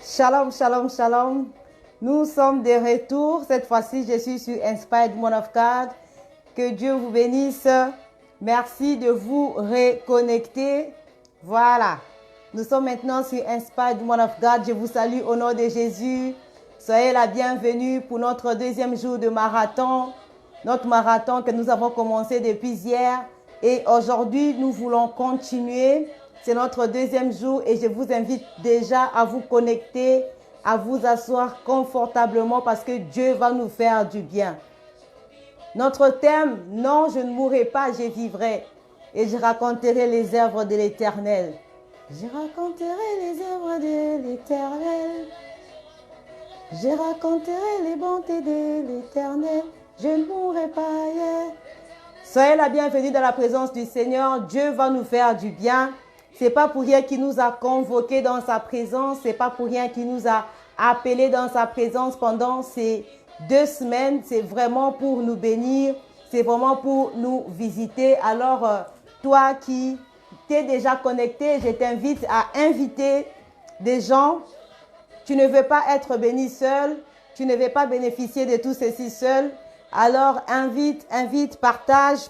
Shalom, shalom, shalom. Nous sommes de retour. Cette fois-ci, je suis sur Inspired Woman of God. Que Dieu vous bénisse. Merci de vous reconnecter. Voilà. Nous sommes maintenant sur Inspired Woman of God. Je vous salue au nom de Jésus. Soyez la bienvenue pour notre deuxième jour de marathon. Notre marathon que nous avons commencé depuis hier. Et aujourd'hui, nous voulons continuer. C'est notre deuxième jour et je vous invite déjà à vous connecter, à vous asseoir confortablement parce que Dieu va nous faire du bien. Notre thème, non, je ne mourrai pas, je vivrai et je raconterai les œuvres de l'Éternel. Je raconterai les œuvres de l'Éternel. Je raconterai les bontés de l'Éternel. Je ne mourrai pas. Yeah. Soyez la bienvenue dans la présence du Seigneur. Dieu va nous faire du bien. C'est pas pour rien qu'il nous a convoqués dans sa présence. C'est pas pour rien qu'il nous a appelés dans sa présence pendant ces 2 semaines. C'est vraiment pour nous bénir. C'est vraiment pour nous visiter. Alors, toi qui t'es déjà connecté, je t'invite à inviter des gens. Tu ne veux pas être béni seul. Tu ne veux pas bénéficier de tout ceci seul. Alors, invite, partage.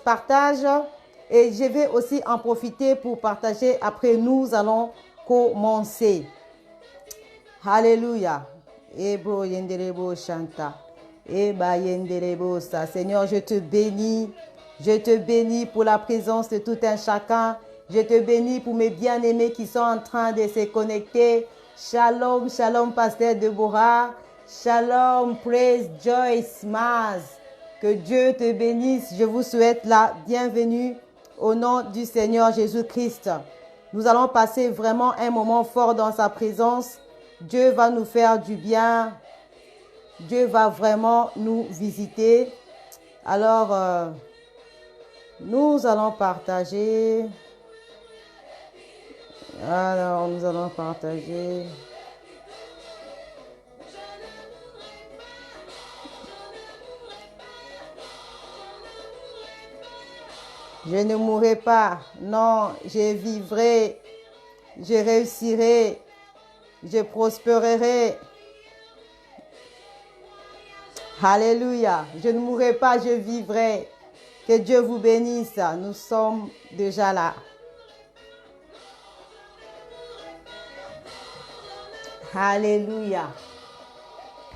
Et je vais aussi en profiter pour partager. Après, nous allons commencer. Alléluia. Ebo yenderebo chanta. Eba yenderebo sa. Seigneur, je te bénis. Je te bénis pour la présence de tout un chacun. Je te bénis pour mes bien-aimés qui sont en train de se connecter. Shalom, shalom, pasteur Deborah. Shalom, praise Joyce Maz. Que Dieu te bénisse. Je vous souhaite la bienvenue. Au nom du Seigneur Jésus-Christ, nous allons passer vraiment un moment fort dans sa présence. Dieu va nous faire du bien. Dieu va vraiment nous visiter. Alors, nous allons partager. Je ne mourrai pas, non, je vivrai, je réussirai, je prospérerai. Alléluia, je ne mourrai pas, je vivrai. Que Dieu vous bénisse, nous sommes déjà là. Alléluia.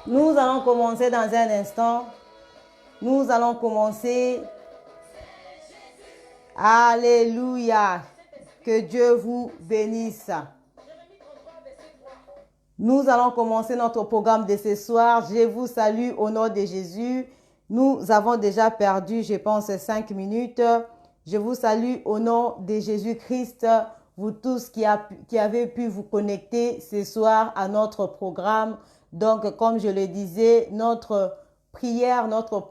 Nous allons commencer dans un instant. Nous allons commencer. Alléluia. Que Dieu vous bénisse. Nous allons commencer notre programme de ce soir. Je vous salue au nom de Jésus. Nous avons déjà perdu, je pense, 5 minutes. Je vous salue au nom de Jésus-Christ. Vous tous qui avez pu vous connecter ce soir à notre programme. Donc, comme je le disais, notre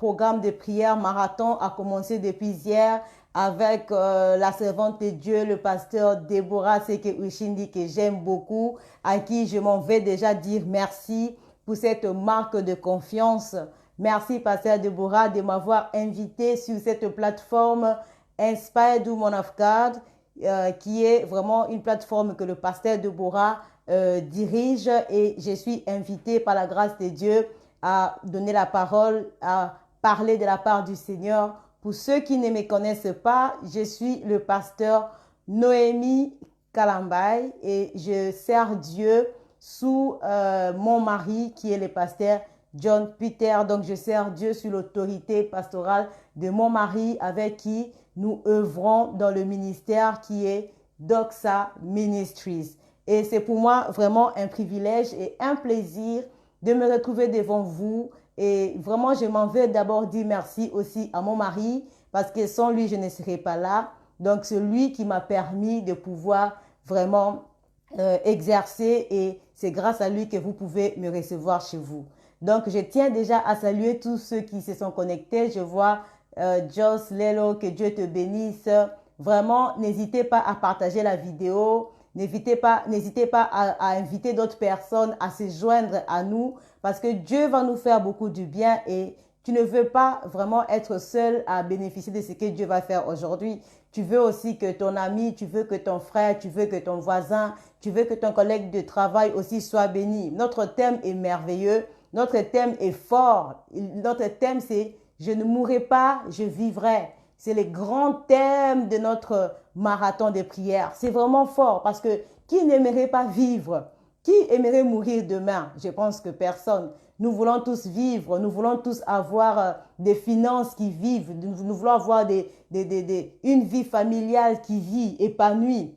programme de prière marathon a commencé depuis hier avec la servante de Dieu, le pasteur Deborah Seke Ushindi, que j'aime beaucoup, à qui je m'en vais déjà dire merci pour cette marque de confiance. Merci, pasteur Deborah, de m'avoir invité sur cette plateforme Inspired Woman of God, qui est vraiment une plateforme que le pasteur Deborah dirige, et je suis invitée par la grâce de Dieu à donner la parole, à parler de la part du Seigneur. Pour ceux qui ne me connaissent pas, je suis le pasteur Noémie Kalambay et je sers Dieu sous mon mari qui est le pasteur John Peter. Donc, je sers Dieu sous l'autorité pastorale de mon mari avec qui nous œuvrons dans le ministère qui est Doxa Ministries. Et c'est pour moi vraiment un privilège et un plaisir de me retrouver devant vous. Et vraiment, je m'en veux d'abord dire merci aussi à mon mari parce que sans lui, je ne serais pas là. Donc, c'est lui qui m'a permis de pouvoir vraiment exercer et c'est grâce à lui que vous pouvez me recevoir chez vous. Donc, je tiens déjà à saluer tous ceux qui se sont connectés. Je vois Joss Lelo, que Dieu te bénisse. Vraiment, n'hésitez pas à partager la vidéo. N'hésitez pas à inviter d'autres personnes à se joindre à nous parce que Dieu va nous faire beaucoup du bien et Tu ne veux pas vraiment être seul à bénéficier de ce que Dieu va faire aujourd'hui. Tu veux aussi que ton ami, tu veux que ton frère, tu veux que ton voisin, tu veux que ton collègue de travail aussi soit béni. Notre thème est merveilleux. Notre thème est fort. Notre thème, c'est « Je ne mourrai pas, je vivrai ». C'est le grand thème de notre marathon de prière. C'est vraiment fort parce que qui n'aimerait pas vivre? Qui aimerait mourir demain? Je pense que personne. Nous voulons tous vivre, nous voulons tous avoir des finances qui vivent, nous voulons avoir une vie familiale qui vit, épanouie,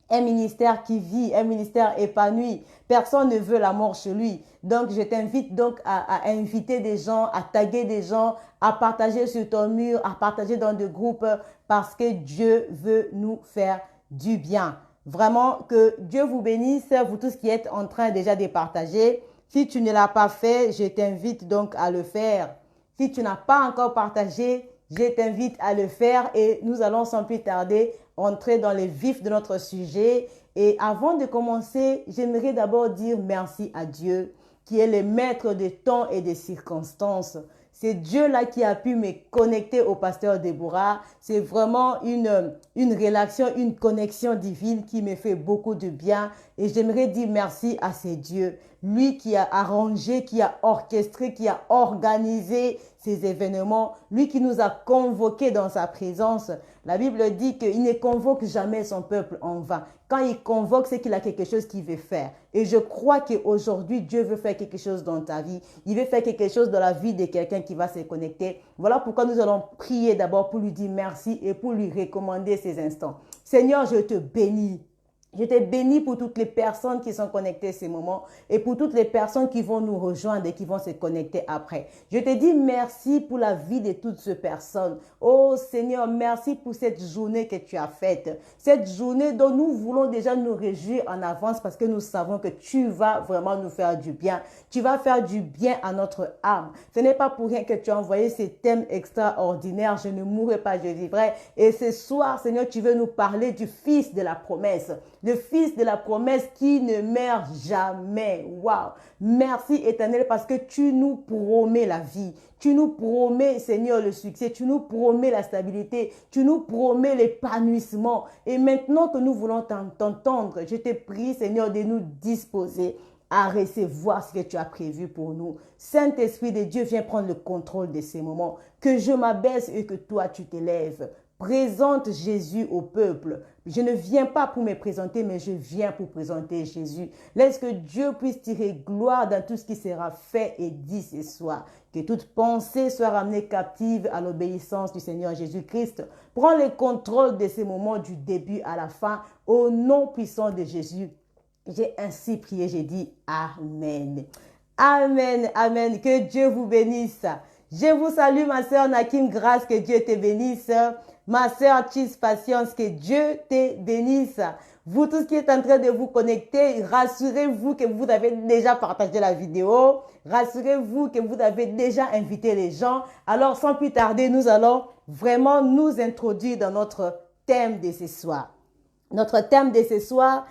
un ministère qui vit, un ministère épanoui. Personne ne veut la mort chez lui. Donc, je t'invite donc à inviter des gens, à taguer des gens, à partager sur ton mur, à partager dans des groupes parce que Dieu veut nous faire du bien. Vraiment, que Dieu vous bénisse, vous tous qui êtes en train déjà de partager. Si tu ne l'as pas fait, je t'invite donc à le faire. Si tu n'as pas encore partagé, je t'invite à le faire et nous allons sans plus tarder entrer dans le vif de notre sujet. Et avant de commencer, j'aimerais d'abord dire merci à Dieu qui est le maître des temps et des circonstances. C'est Dieu-là qui a pu me connecter au pasteur Déborah. C'est vraiment une relation, une connexion divine qui me fait beaucoup de bien. Et j'aimerais dire merci à ce Dieu. Lui qui a arrangé, qui a orchestré, qui a organisé ces événements. Lui qui nous a convoqués dans sa présence. La Bible dit qu'il ne convoque jamais son peuple en vain. Quand il convoque, c'est qu'il a quelque chose qu'il veut faire. Et je crois qu'aujourd'hui, Dieu veut faire quelque chose dans ta vie. Il veut faire quelque chose dans la vie de quelqu'un qui va se connecter. Voilà pourquoi nous allons prier d'abord pour lui dire merci et pour lui recommander ces instants. Seigneur, je te bénis. Je te bénis pour toutes les personnes qui sont connectées à ces moments et pour toutes les personnes qui vont nous rejoindre et qui vont se connecter après. Je te dis merci pour la vie de toutes ces personnes. Oh Seigneur, merci pour cette journée que tu as faite. Cette journée dont nous voulons déjà nous réjouir en avance parce que nous savons que tu vas vraiment nous faire du bien. Tu vas faire du bien à notre âme. Ce n'est pas pour rien que tu as envoyé ces thèmes extraordinaires. Je ne mourrai pas, je vivrai. Et ce soir, Seigneur, tu veux nous parler du Fils de la promesse. Le Fils de la promesse qui ne meurt jamais. Waouh! Merci Éternel parce que tu nous promets la vie. Tu nous promets, Seigneur, le succès. Tu nous promets la stabilité. Tu nous promets l'épanouissement. Et maintenant que nous voulons t'entendre, je te prie, Seigneur, de nous disposer à recevoir ce que tu as prévu pour nous. Saint-Esprit de Dieu, viens prendre le contrôle de ces moments. Que je m'abaisse et que toi, tu t'élèves. Présente Jésus au peuple. Je ne viens pas pour me présenter, mais je viens pour présenter Jésus. Laisse que Dieu puisse tirer gloire dans tout ce qui sera fait et dit ce soir. Que toute pensée soit ramenée captive à l'obéissance du Seigneur Jésus-Christ. Prends le contrôle de ces moments du début à la fin. Au nom puissant de Jésus, j'ai ainsi prié, j'ai dit Amen. Amen, Amen. Que Dieu vous bénisse. Je vous salue, ma sœur Nakim, grâce, que Dieu te bénisse. Ma sœur Chis Patience, que Dieu te bénisse. Vous tous qui êtes en train de vous connecter, rassurez-vous que vous avez déjà partagé la vidéo. Rassurez-vous que vous avez déjà invité les gens. Alors, sans plus tarder, nous allons vraiment nous introduire dans notre thème de ce soir. Notre thème de ce soir,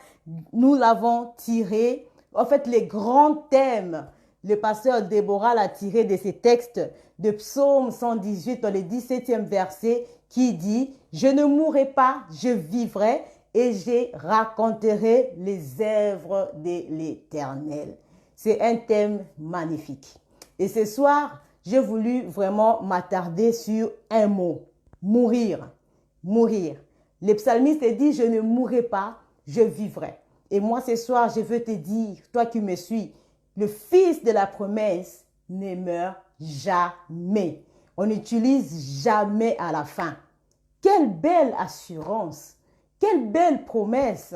nous l'avons tiré. En fait, les grands thèmes, le pasteur Déborah l'a tiré de ces textes de Psaume 118 dans le 17e verset qui dit « Je ne mourrai pas, je vivrai et je raconterai les œuvres de l'Éternel. » C'est un thème magnifique. Et ce soir, j'ai voulu vraiment m'attarder sur un mot, mourir, mourir. Le psalmiste dit « Je ne mourrai pas, je vivrai ». Et moi, ce soir, je veux te dire, toi qui me suis, le Fils de la promesse ne meurt jamais. On n'utilise jamais à la fin. Quelle belle assurance, quelle belle promesse.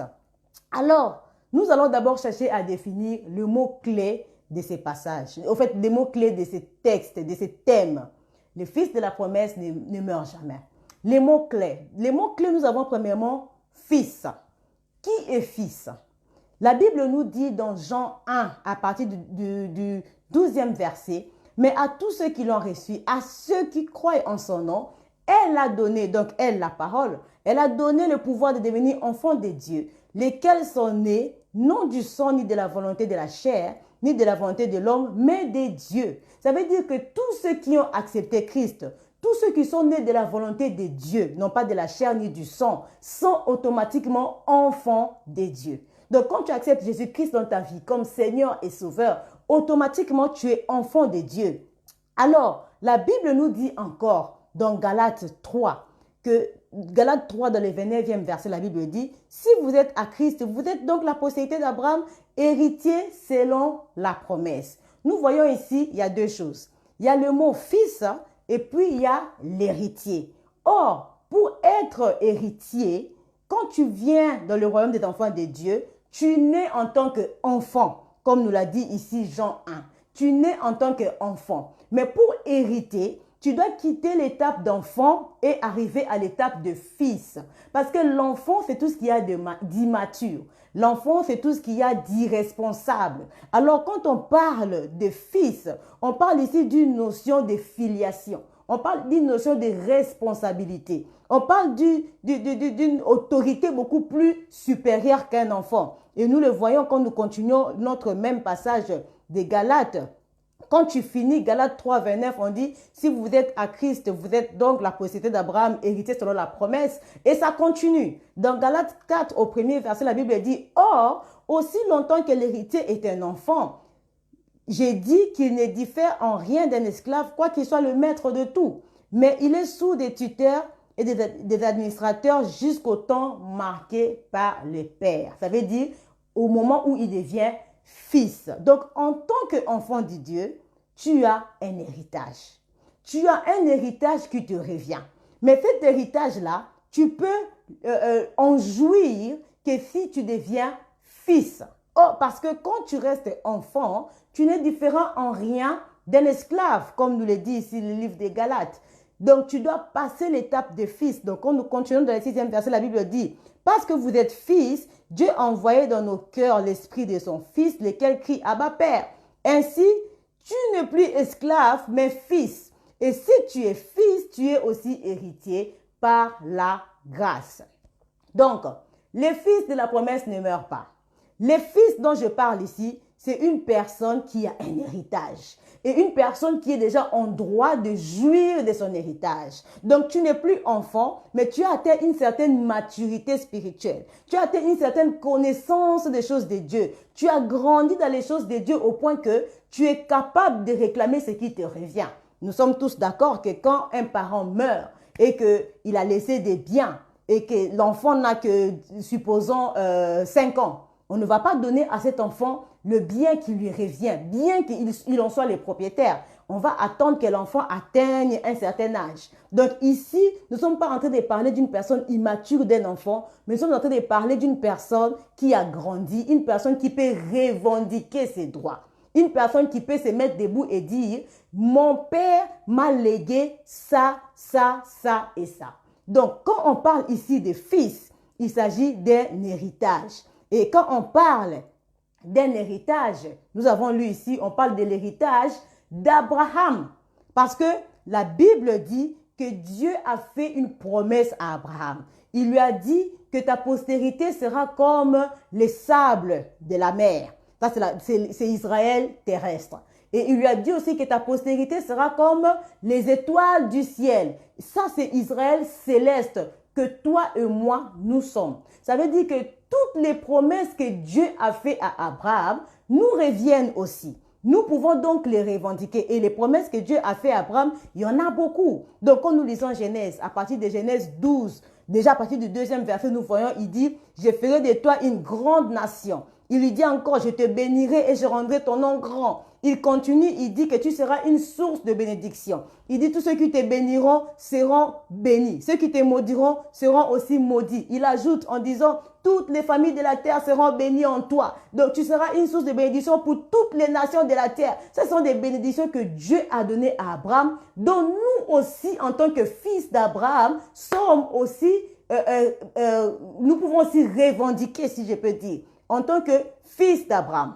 Alors, nous allons d'abord chercher à définir le mot-clé de ces passages. En fait, les mots-clés de ces textes, de ces thèmes. Le Fils de la promesse ne meurt jamais. Les mots-clés. Les mots-clés, nous avons premièrement fils. Qui est fils? La Bible nous dit dans Jean 1, à partir du 12e verset, « Mais à tous ceux qui l'ont reçu, à ceux qui croient en son nom, elle a donné, donc elle, la parole, elle a donné le pouvoir de devenir enfants de Dieu, lesquels sont nés non du sang ni de la volonté de la chair, ni de la volonté de l'homme, mais de Dieu. Ça veut dire que tous ceux qui ont accepté Christ, tous ceux qui sont nés de la volonté de Dieu, non pas de la chair ni du sang, sont automatiquement enfants de Dieu. Donc, quand tu acceptes Jésus-Christ dans ta vie comme Seigneur et Sauveur, automatiquement, tu es enfant de Dieu. Alors, la Bible nous dit encore dans Galates 3, que Galates 3, dans le 29e verset, la Bible dit, si vous êtes à Christ, vous êtes donc la postérité d'Abraham, héritier selon la promesse. Nous voyons ici, il y a deux choses. Il y a le mot fils et puis il y a l'héritier. Or, pour être héritier, quand tu viens dans le royaume des enfants de Dieu, tu nais en tant qu'enfant, comme nous l'a dit ici Jean 1. Tu nais en tant qu'enfant. Mais pour hériter, tu dois quitter l'étape d'enfant et arriver à l'étape de fils. Parce que l'enfant, c'est tout ce qu'il y a d'immature. L'enfant, c'est tout ce qu'il y a d'irresponsable. Alors, quand on parle de fils, on parle ici d'une notion de filiation. On parle d'une notion de responsabilité. On parle d'une autorité beaucoup plus supérieure qu'un enfant. Et nous le voyons quand nous continuons notre même passage des Galates. Quand tu finis Galates 3, 29, on dit, si vous êtes à Christ, vous êtes donc la postérité d'Abraham, héritier selon la promesse. Et ça continue. Dans Galates 4, au premier verset, la Bible dit, or, aussi longtemps que l'héritier est un enfant, j'ai dit qu'il ne diffère en rien d'un esclave, quoi qu'il soit le maître de tout. Mais il est sous des tuteurs et des administrateurs jusqu'au temps marqué par le Père. Ça veut dire au moment où il devient fils. Donc, en tant qu'enfant de Dieu, tu as un héritage. Tu as un héritage qui te revient. Mais cet héritage-là, tu peux en jouir que si tu deviens fils. Oh, parce que quand tu restes enfant, tu n'es différent en rien d'un esclave, comme nous le dit ici le livre des Galates. Donc, tu dois passer l'étape de fils. Donc, quand nous continuons dans le 6e verset, la Bible dit, parce que vous êtes fils, Dieu a envoyé dans nos cœurs l'esprit de son fils, lequel crie Abba Père. Ainsi, tu n'es plus esclave, mais fils. Et si tu es fils, tu es aussi héritier par la grâce. Donc, les fils de la promesse ne meurent pas. Les fils dont je parle ici, c'est une personne qui a un héritage. Et une personne qui est déjà en droit de jouir de son héritage. Donc, tu n'es plus enfant, mais tu as atteint une certaine maturité spirituelle. Tu as atteint une certaine connaissance des choses de Dieu. Tu as grandi dans les choses de Dieu au point que tu es capable de réclamer ce qui te revient. Nous sommes tous d'accord que quand un parent meurt et qu'il a laissé des biens et que l'enfant n'a que, supposons, 5 ans, on ne va pas donner à cet enfant le bien qui lui revient, bien qu'il en soit le propriétaire. On va attendre que l'enfant atteigne un certain âge. Donc ici, nous ne sommes pas en train de parler d'une personne immature d'un enfant, mais nous sommes en train de parler d'une personne qui a grandi, une personne qui peut revendiquer ses droits. Une personne qui peut se mettre debout et dire, mon père m'a légué ça, ça, ça et ça. Donc, quand on parle ici de fils, il s'agit d'un héritage. Et quand on parle d'un héritage, nous avons lu ici, on parle de l'héritage d'Abraham. Parce que la Bible dit que Dieu a fait une promesse à Abraham. Il lui a dit que ta postérité sera comme les sables de la mer. Ça, c'est Israël terrestre. Et il lui a dit aussi que ta postérité sera comme les étoiles du ciel. Ça, c'est Israël céleste que toi et moi, nous sommes. Ça veut dire que toutes les promesses que Dieu a faites à Abraham nous reviennent aussi. Nous pouvons donc les revendiquer. Et les promesses que Dieu a faites à Abraham, il y en a beaucoup. Donc, quand nous lisons Genèse, à partir de Genèse 12, déjà à partir du 2e verset, nous voyons, il dit, « Je ferai de toi une grande nation. » Il lui dit encore, « Je te bénirai et je rendrai ton nom grand. » Il continue, il dit que tu seras une source de bénédiction. Il dit, tous ceux qui te béniront seront bénis. Ceux qui te maudiront seront aussi maudits. Il ajoute en disant, toutes les familles de la terre seront bénies en toi. Donc, tu seras une source de bénédiction pour toutes les nations de la terre. Ce sont des bénédictions que Dieu a données à Abraham, dont nous aussi, en tant que fils d'Abraham, sommes aussi, nous pouvons aussi revendiquer, si je peux dire, en tant que fils d'Abraham.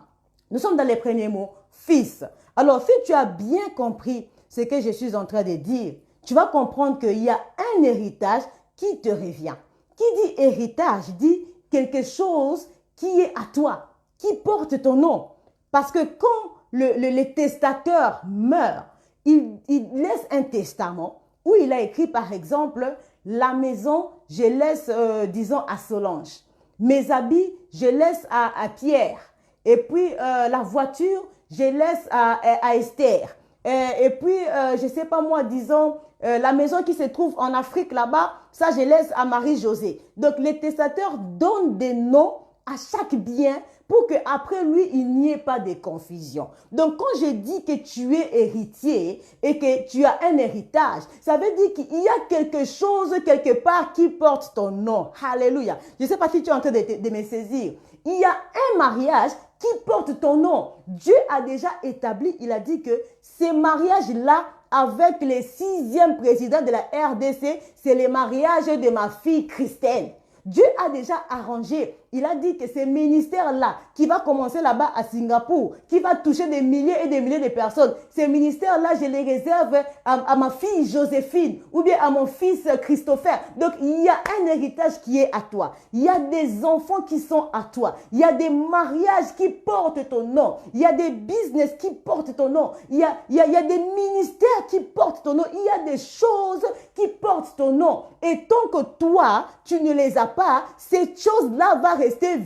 Nous sommes dans les premiers mots, fils. Alors, si tu as bien compris ce que je suis en train de dire, tu vas comprendre qu'il y a un héritage qui te revient. Qui dit héritage dit quelque chose qui est à toi, qui porte ton nom. Parce que quand le testateur meurt, il laisse un testament où il a écrit par exemple, la maison, je laisse, disons, à Solange. Mes habits, je laisse à Pierre. Et puis, la voiture, je laisse à Esther. Et puis, je ne sais pas moi, disons, la maison qui se trouve en Afrique là-bas, ça, je laisse à Marie-Josée. Donc, les testateurs donnent des noms à chaque bien pour qu'après lui, il n'y ait pas de confusion. Donc, quand je dis que tu es héritier et que tu as un héritage, ça veut dire qu'il y a quelque chose quelque part qui porte ton nom. Alléluia. Je ne sais pas si tu es en train de me saisir. Il y a un mariage qui porte ton nom. Dieu a déjà établi, il a dit que ces mariages-là, avec les 6e présidents de la RDC, c'est le mariage de ma fille Christelle. Dieu a déjà arrangé. Il a dit que ce ministère-là, qui va commencer là-bas à Singapour, qui va toucher des milliers et des milliers de personnes, ce ministère-là, je les réserve à ma fille Joséphine ou bien à mon fils Christopher. Donc, il y a un héritage qui est à toi. Il y a des enfants qui sont à toi. Il y a des mariages qui portent ton nom. Il y a des business qui portent ton nom. Il y a des ministères qui portent ton nom. Il y a des choses qui portent ton nom. Et tant que toi, tu ne les as pas, cette chose-là va rester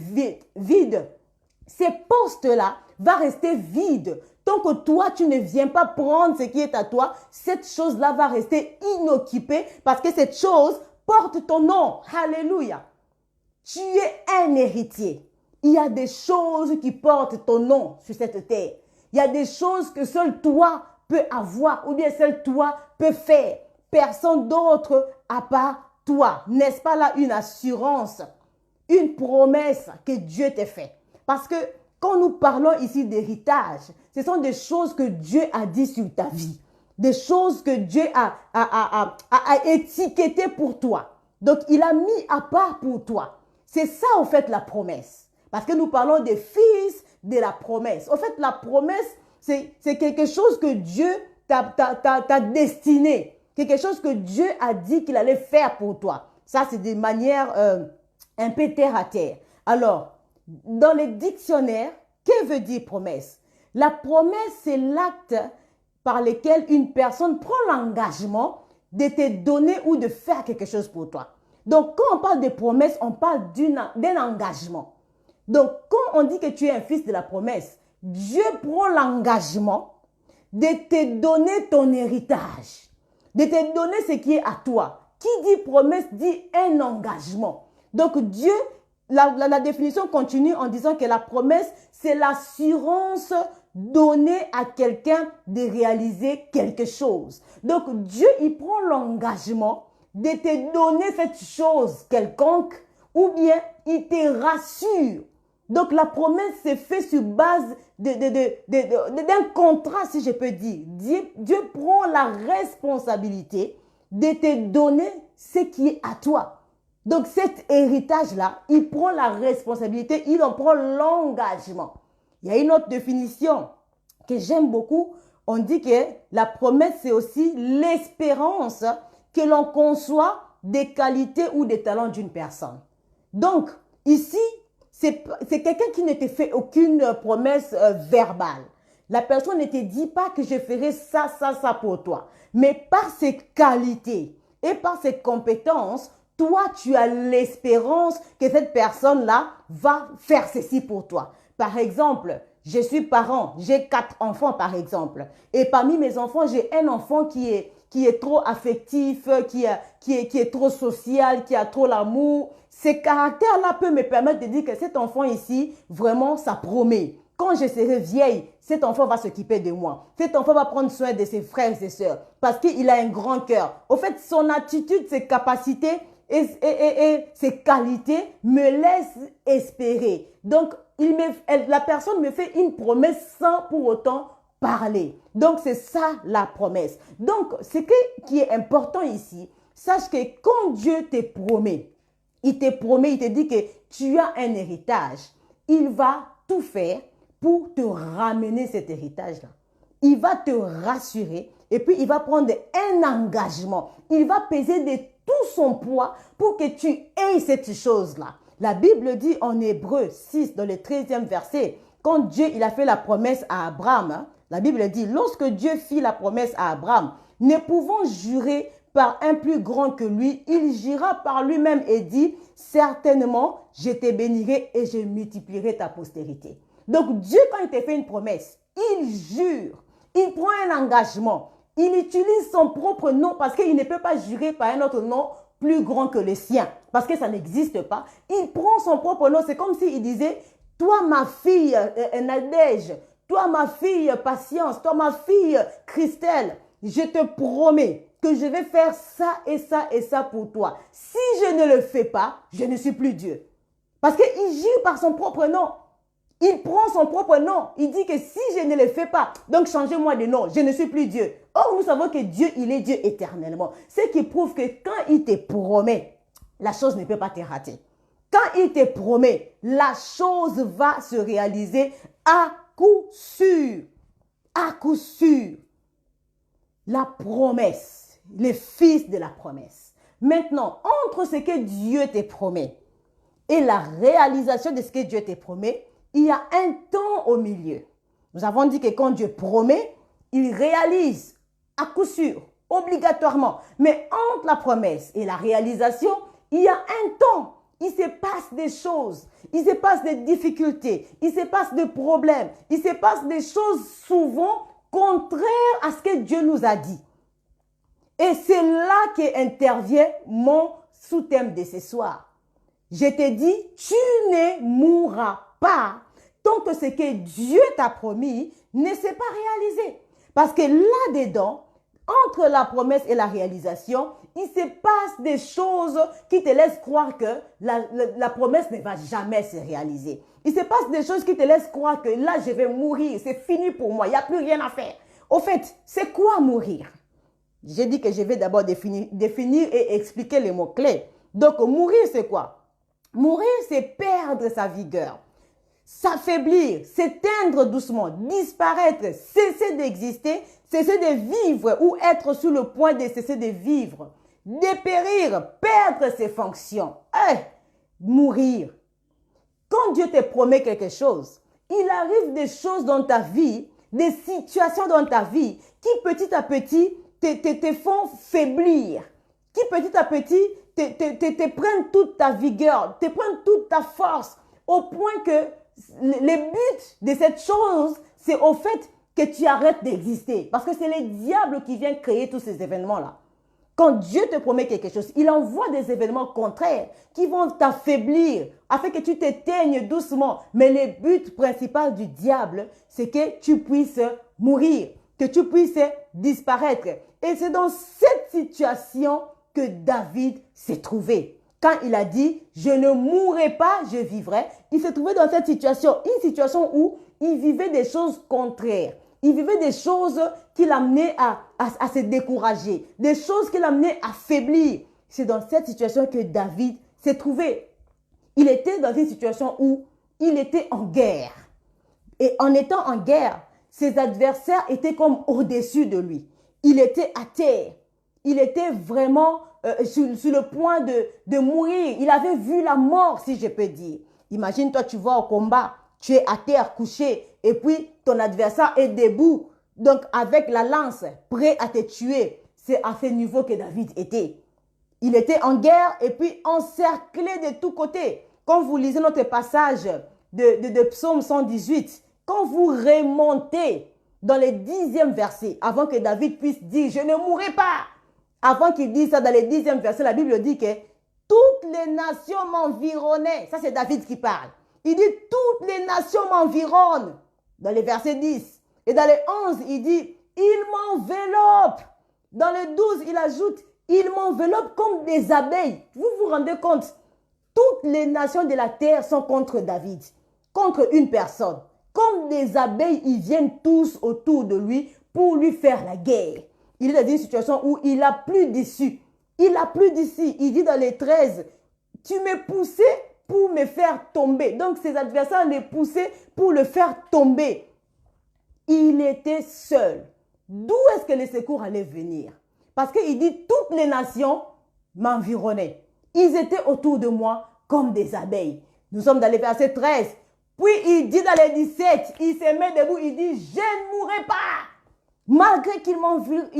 vide. Ces postes-là vont rester vides. Tant que toi, tu ne viens pas prendre ce qui est à toi, cette chose-là va rester inoccupée parce que cette chose porte ton nom. Alléluia. Tu es un héritier. Il y a des choses qui portent ton nom sur cette terre. Il y a des choses que seul toi peux avoir ou bien seul toi peux faire. Personne d'autre à part toi. N'est-ce pas là une assurance, une promesse que Dieu t'a fait? Parce que quand nous parlons ici d'héritage, ce sont des choses que Dieu a dit sur ta vie. Des choses que Dieu a étiquetées pour toi. Donc, il a mis à part pour toi. C'est ça, en fait, la promesse. Parce que nous parlons des fils de la promesse. En fait, la promesse, c'est quelque chose que Dieu t'a destiné. Quelque chose que Dieu a dit qu'il allait faire pour toi. Ça, c'est de manière un peu terre à terre. Alors, dans les dictionnaires, que veut dire promesse? La promesse, c'est l'acte par lequel une personne prend l'engagement de te donner ou de faire quelque chose pour toi. Donc, quand on parle de promesse, on parle d'un engagement. Donc, quand on dit que tu es un fils de la promesse, Dieu prend l'engagement de te donner ton héritage, de te donner ce qui est à toi. Qui dit promesse dit un engagement. Donc, Dieu, la définition continue en disant que la promesse, c'est l'assurance donnée à quelqu'un de réaliser quelque chose. Donc, Dieu, il prend l'engagement de te donner cette chose quelconque ou bien il te rassure. Donc, la promesse s'est faite sur base d'un contrat, si je peux dire. Dieu prend la responsabilité de te donner ce qui est à toi. Donc, cet héritage-là, il prend la responsabilité, il en prend l'engagement. Il y a une autre définition que j'aime beaucoup. On dit que la promesse, c'est aussi l'espérance que l'on conçoit des qualités ou des talents d'une personne. Donc, ici, c'est quelqu'un qui ne te fait aucune promesse verbale. La personne ne te dit pas que je ferai ça pour toi. Mais par ses qualités et par ses compétences, toi, tu as l'espérance que cette personne-là va faire ceci pour toi. Par exemple, je suis parent, j'ai 4 enfants par exemple. Et parmi mes enfants, j'ai un enfant qui est trop affectif, qui est trop social, qui a trop l'amour. Ces caractères-là peuvent me permettre de dire que cet enfant ici, vraiment, ça promet. Quand je serai vieille, cet enfant va s'occuper de moi. Cet enfant va prendre soin de ses frères et sœurs parce qu'il a un grand cœur. Au fait, son attitude, ses capacités et ses qualités me laissent espérer. Donc, la personne me fait une promesse sans pour autant parler. Donc, c'est ça la promesse. Donc, ce qui est important ici, sache que quand Dieu te promet, il te dit que tu as un héritage. Il va tout faire pour te ramener cet héritage-là. Il va te rassurer et puis il va prendre un engagement. Il va peser de tout son poids pour que tu aies cette chose-là. La Bible dit en Hébreu 6, dans le 13e verset, quand Dieu il a fait la promesse à Abraham, hein, la Bible dit, lorsque Dieu fit la promesse à Abraham, ne pouvant jurer par un plus grand que lui, il jura par lui-même et dit, certainement, je te bénirai et je multiplierai ta postérité. Donc Dieu, quand il te fait une promesse, il jure, il prend un engagement, il utilise son propre nom parce qu'il ne peut pas jurer par un autre nom plus grand que le sien, parce que ça n'existe pas. Il prend son propre nom, c'est comme s'il disait, toi ma fille Nadège, toi ma fille Patience, toi ma fille Christelle, je te promets que je vais faire ça et ça et ça pour toi. Si je ne le fais pas, je ne suis plus Dieu. Parce qu'il jure par son propre nom. Il prend son propre nom. Il dit que si je ne le fais pas, donc changez-moi de nom, je ne suis plus Dieu. Or, nous savons que Dieu, il est Dieu éternellement. Ce qui prouve que quand il te promet, la chose ne peut pas te rater. Quand il te promet, la chose va se réaliser à coup sûr. À coup sûr. La promesse, le fils de la promesse. Maintenant, entre ce que Dieu te promet et la réalisation de ce que Dieu te promet, il y a un temps au milieu. Nous avons dit que quand Dieu promet, il réalise à coup sûr, obligatoirement. Mais entre la promesse et la réalisation, il y a un temps. Il se passe des choses, il se passe des difficultés, il se passe des problèmes, il se passe des choses souvent contraires à ce que Dieu nous a dit. Et c'est là qu'intervient mon sous-thème de ce soir. Je te dis, tu ne mourras pas tant que ce que Dieu t'a promis ne s'est pas réalisé. Parce que là-dedans, entre la promesse et la réalisation, il se passe des choses qui te laissent croire que la promesse ne va jamais se réaliser. Il se passe des choses qui te laissent croire que là, je vais mourir, c'est fini pour moi, il n'y a plus rien à faire. Au fait, c'est quoi mourir? J'ai dit que je vais d'abord définir et expliquer les mots-clés. Donc, mourir, c'est quoi? Mourir, c'est perdre sa vigueur, s'affaiblir, s'éteindre doucement, disparaître, cesser d'exister, cesser de vivre ou être sur le point de cesser de vivre, dépérir, perdre ses fonctions. Mourir. Quand Dieu te promet quelque chose, il arrive des choses dans ta vie, des situations dans ta vie qui petit à petit te font faiblir, qui petit à petit te prennent toute ta vigueur, te prennent toute ta force, au point que le but de cette chose, c'est au fait que tu arrêtes d'exister. Parce que c'est le diable qui vient créer tous ces événements-là. Quand Dieu te promet quelque chose, il envoie des événements contraires qui vont t'affaiblir afin que tu t'éteignes doucement. Mais le but principal du diable, c'est que tu puisses mourir, que tu puisses disparaître. Et c'est dans cette situation que David s'est trouvé. Quand il a dit, je ne mourrai pas, je vivrai, il s'est trouvé dans cette situation, une situation où il vivait des choses contraires. Il vivait des choses qui l'amenaient à se décourager, des choses qui l'amenaient à faiblir. C'est dans cette situation que David s'est trouvé. Il était dans une situation où il était en guerre. Et en étant en guerre, ses adversaires étaient comme au-dessus de lui. Il était à terre. Il était vraiment sur le point de mourir. Il avait vu la mort, si je peux dire. Imagine, toi, tu vas au combat, tu es à terre couché, et puis ton adversaire est debout, donc avec la lance, prêt à te tuer. C'est à ce niveau que David était. Il était en guerre et puis encerclé de tous côtés. Quand vous lisez notre passage de Psaume 118, quand vous remontez dans le 10e verset, avant que David puisse dire « Je ne mourrai pas », avant qu'il dise ça dans le 10e verset, la Bible dit que toutes les nations m'environnaient. Ça, c'est David qui parle. Il dit « Toutes les nations m'environnent » dans le verset 10. Et dans le 11, il dit « Il m'enveloppe ». Dans le 12, il ajoute « Il m'enveloppe comme des abeilles ». Vous vous rendez compte? Toutes les nations de la terre sont contre David, contre une personne. Comme des abeilles, ils viennent tous autour de lui pour lui faire la guerre. Il est dans une situation où il n'a plus d'issue. Il n'a plus d'issue. Il dit dans les 13, « Tu me poussais pour me faire tomber. » Donc ses adversaires le poussaient pour le faire tomber. Il était seul. D'où est-ce que les secours allaient venir? Parce qu'il dit, toutes les nations m'environnaient. Ils étaient autour de moi comme des abeilles. Nous sommes dans le verset 13. Puis il dit dans les 17, il se met debout, il dit, je ne mourrai pas. Malgré qu'ils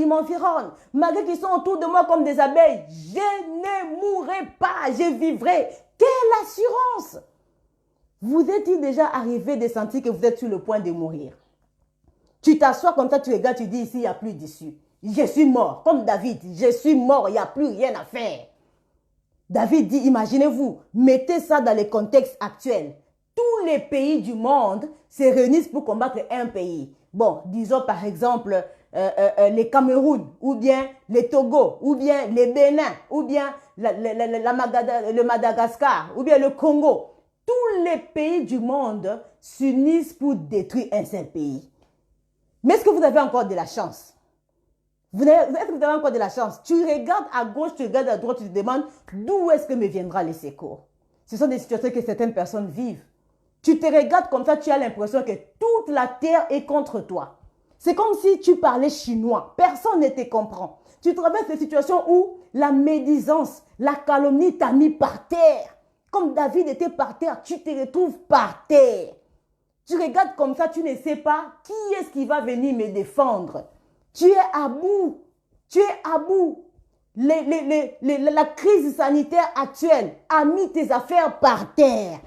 m'environnent, malgré qu'ils sont autour de moi comme des abeilles, je ne mourrai pas, je vivrai. Quelle assurance! Vous êtes-il déjà arrivé de sentir que vous êtes sur le point de mourir? Tu t'assois comme ça, tu regardes, tu dis ici, il n'y a plus d'issue. Je suis mort, comme David, je suis mort, il n'y a plus rien à faire. David dit, imaginez-vous, mettez ça dans le contexte actuel. Tous les pays du monde se réunissent pour combattre un pays. Bon, disons par exemple les Cameroun, ou bien les Togo, ou bien les Bénin, ou bien le Madagascar, ou bien le Congo. Tous les pays du monde s'unissent pour détruire un seul pays. Mais est-ce que vous avez encore de la chance? Est-ce que vous avez encore de la chance? Tu regardes à gauche, tu regardes à droite, tu te demandes d'où est-ce que me viendra le secours? Ce sont des situations que certaines personnes vivent. Tu te regardes comme ça, tu as l'impression que toute la terre est contre toi. C'est comme si tu parlais chinois. Personne ne te comprend. Tu traverses des situations où la médisance, la calomnie t'a mis par terre. Comme David était par terre, tu te retrouves par terre. Tu regardes comme ça, tu ne sais pas qui est-ce qui va venir me défendre. Tu es à bout. Tu es à bout. La crise sanitaire actuelle a mis tes affaires par terre.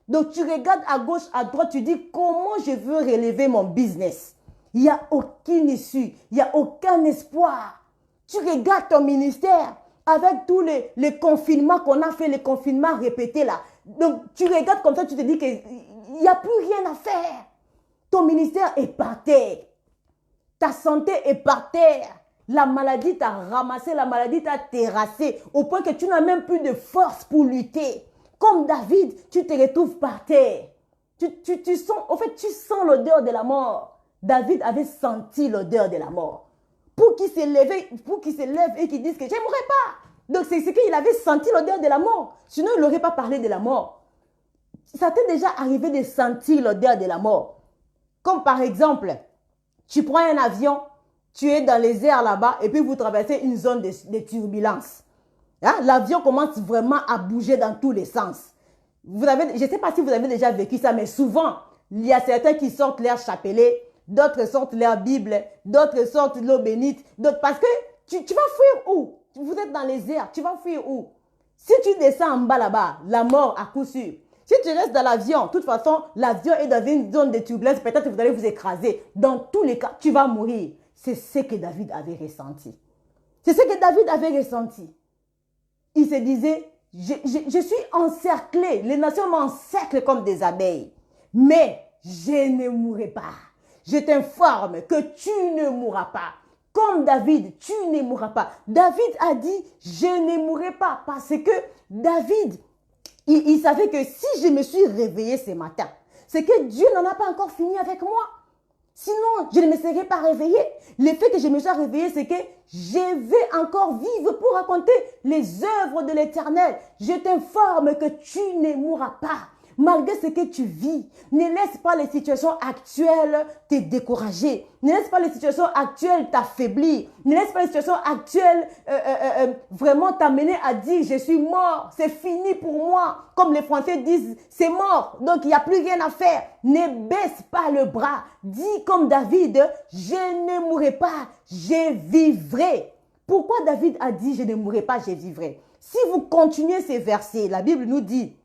Donc, tu regardes à gauche, à droite, tu dis comment je veux relever mon business. Il n'y a aucune issue. Il n'y a aucun espoir. Tu regardes ton ministère avec tous les confinements qu'on a fait, les confinements répétés là. Donc, tu regardes comme ça, tu te dis qu'il n'y a plus rien à faire. Ton ministère est par terre. Ta santé est par terre. La maladie t'a ramassé, la maladie t'a terrassé au point que tu n'as même plus de force pour lutter. Comme David, tu te retrouves par terre. Tu sens l'odeur de la mort. David avait senti l'odeur de la mort. Pour qu'il se lève et qu'il dise que je ne mourrai pas. Donc c'est ce qu'il avait senti l'odeur de la mort. Sinon, il n'aurait pas parlé de la mort. Ça t'est déjà arrivé de sentir l'odeur de la mort. Comme par exemple, tu prends un avion, tu es dans les airs là-bas et puis vous traversez une zone de turbulence. Hein? L'avion commence vraiment à bouger dans tous les sens. Je ne sais pas si vous avez déjà vécu ça, mais souvent, il y a certains qui sortent leur chapelet, d'autres sortent leur Bible, d'autres sortent l'eau bénite, d'autres parce que tu vas fuir où? Vous êtes dans les airs, tu vas fuir où? Si tu descends en bas là-bas, la mort à coup sûr. Si tu restes dans l'avion, de toute façon, l'avion est dans une zone de turbulence, peut-être que vous allez vous écraser. Dans tous les cas, tu vas mourir. C'est ce que David avait ressenti. C'est ce que David avait ressenti. Il se disait, je suis encerclé, les nations m'encerclent comme des abeilles, mais je ne mourrai pas. Je t'informe que tu ne mourras pas. Comme David, tu ne mourras pas. David a dit, je ne mourrai pas, parce que David, il savait que si je me suis réveillé ce matin, c'est que Dieu n'en a pas encore fini avec moi. Sinon, je ne me serais pas réveillée. Le fait que je me sois réveillée, c'est que je vais encore vivre pour raconter les œuvres de l'Éternel. Je t'informe que tu ne mourras pas. Malgré ce que tu vis, ne laisse pas les situations actuelles te décourager. Ne laisse pas les situations actuelles t'affaiblir. Ne laisse pas les situations actuelles vraiment t'amener à dire « je suis mort, c'est fini pour moi ». Comme les Français disent « c'est mort, donc il n'y a plus rien à faire ». Ne baisse pas le bras. Dis comme David « je ne mourrai pas, je vivrai ». Pourquoi David a dit « je ne mourrai pas, je vivrai ». Si vous continuez ces versets, la Bible nous dit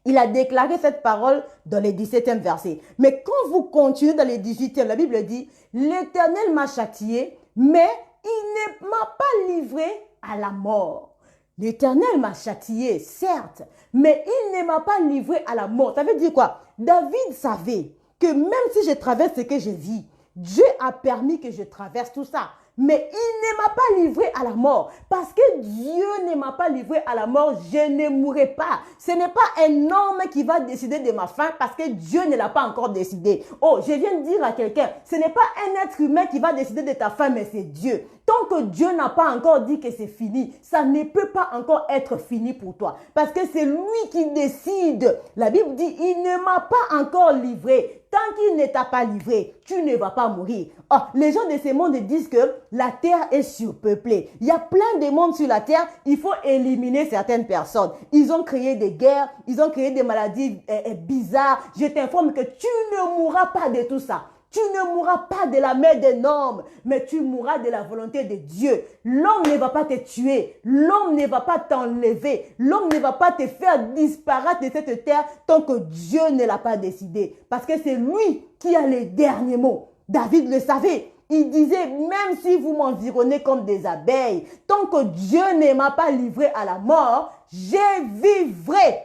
il a déclaré cette parole dans les 17e versets. Mais quand vous continuez dans les 18e, la Bible dit, l'Éternel m'a châtié, mais il ne m'a pas livré à la mort. L'Éternel m'a châtié, certes, mais il ne m'a pas livré à la mort. Ça veut dire quoi? David savait que même si je traverse ce que je vis, Dieu a permis que je traverse tout ça. Mais il ne m'a pas livré à la mort. Parce que Dieu ne m'a pas livré à la mort, je ne mourrai pas. Ce n'est pas un homme qui va décider de ma fin parce que Dieu ne l'a pas encore décidé. Oh, je viens de dire à quelqu'un, ce n'est pas un être humain qui va décider de ta fin, mais c'est Dieu. Tant que Dieu n'a pas encore dit que c'est fini, ça ne peut pas encore être fini pour toi. Parce que c'est lui qui décide. La Bible dit, il ne m'a pas encore livré. Tant qu'il ne t'a pas livré, tu ne vas pas mourir. Oh, les gens de ce monde disent que la terre est surpeuplée. Il y a plein de monde sur la terre. Il faut éliminer certaines personnes. Ils ont créé des guerres. Ils ont créé des maladies bizarres. Je t'informe que tu ne mourras pas de tout ça. Tu ne mourras pas de la main d'un homme, mais tu mourras de la volonté de Dieu. L'homme ne va pas te tuer. L'homme ne va pas t'enlever. L'homme ne va pas te faire disparaître de cette terre tant que Dieu ne l'a pas décidé. Parce que c'est lui qui a les derniers mots. David le savait. Il disait, même si vous m'environnez comme des abeilles, tant que Dieu ne m'a pas livré à la mort, je vivrai.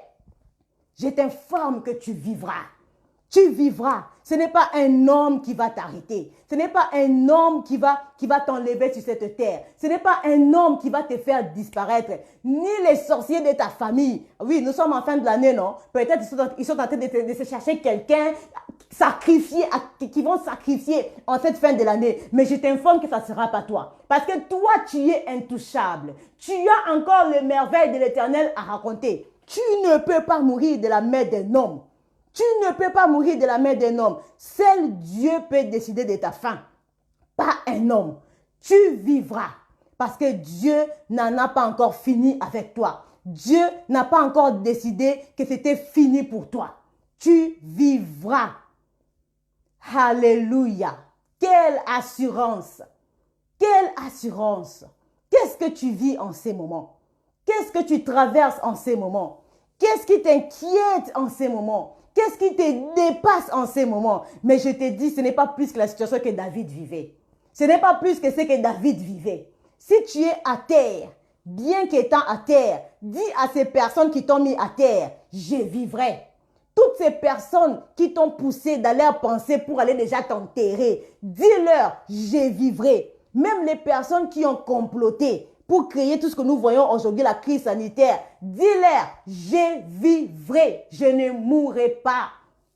Je t'informe que tu vivras. Tu vivras. Ce n'est pas un homme qui va t'arrêter. Ce n'est pas un homme qui va t'enlever sur cette terre. Ce n'est pas un homme qui va te faire disparaître. Ni les sorciers de ta famille. Oui, nous sommes en fin de l'année, non? Peut-être ils sont en train de se chercher quelqu'un qui vont sacrifier en cette fin de l'année. Mais je t'informe que ça ne sera pas toi. Parce que toi, tu es intouchable. Tu as encore les merveilles de l'Éternel à raconter. Tu ne peux pas mourir de la main d'un homme. Tu ne peux pas mourir de la main d'un homme. Seul Dieu peut décider de ta fin, pas un homme. Tu vivras parce que Dieu n'en a pas encore fini avec toi. Dieu n'a pas encore décidé que c'était fini pour toi. Tu vivras. Alléluia. Quelle assurance. Quelle assurance. Qu'est-ce que tu vis en ces moments? Qu'est-ce que tu traverses en ces moments? Qu'est-ce qui t'inquiète en ces moments? Qu'est-ce qui te dépasse en ces moments? Mais je te dis, ce n'est pas plus que la situation que David vivait. Ce n'est pas plus que ce que David vivait. Si tu es à terre, bien qu'étant à terre, dis à ces personnes qui t'ont mis à terre, je vivrai. Toutes ces personnes qui t'ont poussé d'aller à penser pour aller déjà t'enterrer, dis-leur, je vivrai. Même les personnes qui ont comploté pour créer tout ce que nous voyons aujourd'hui, la crise sanitaire, dis-leur, je vivrai, je ne mourrai pas.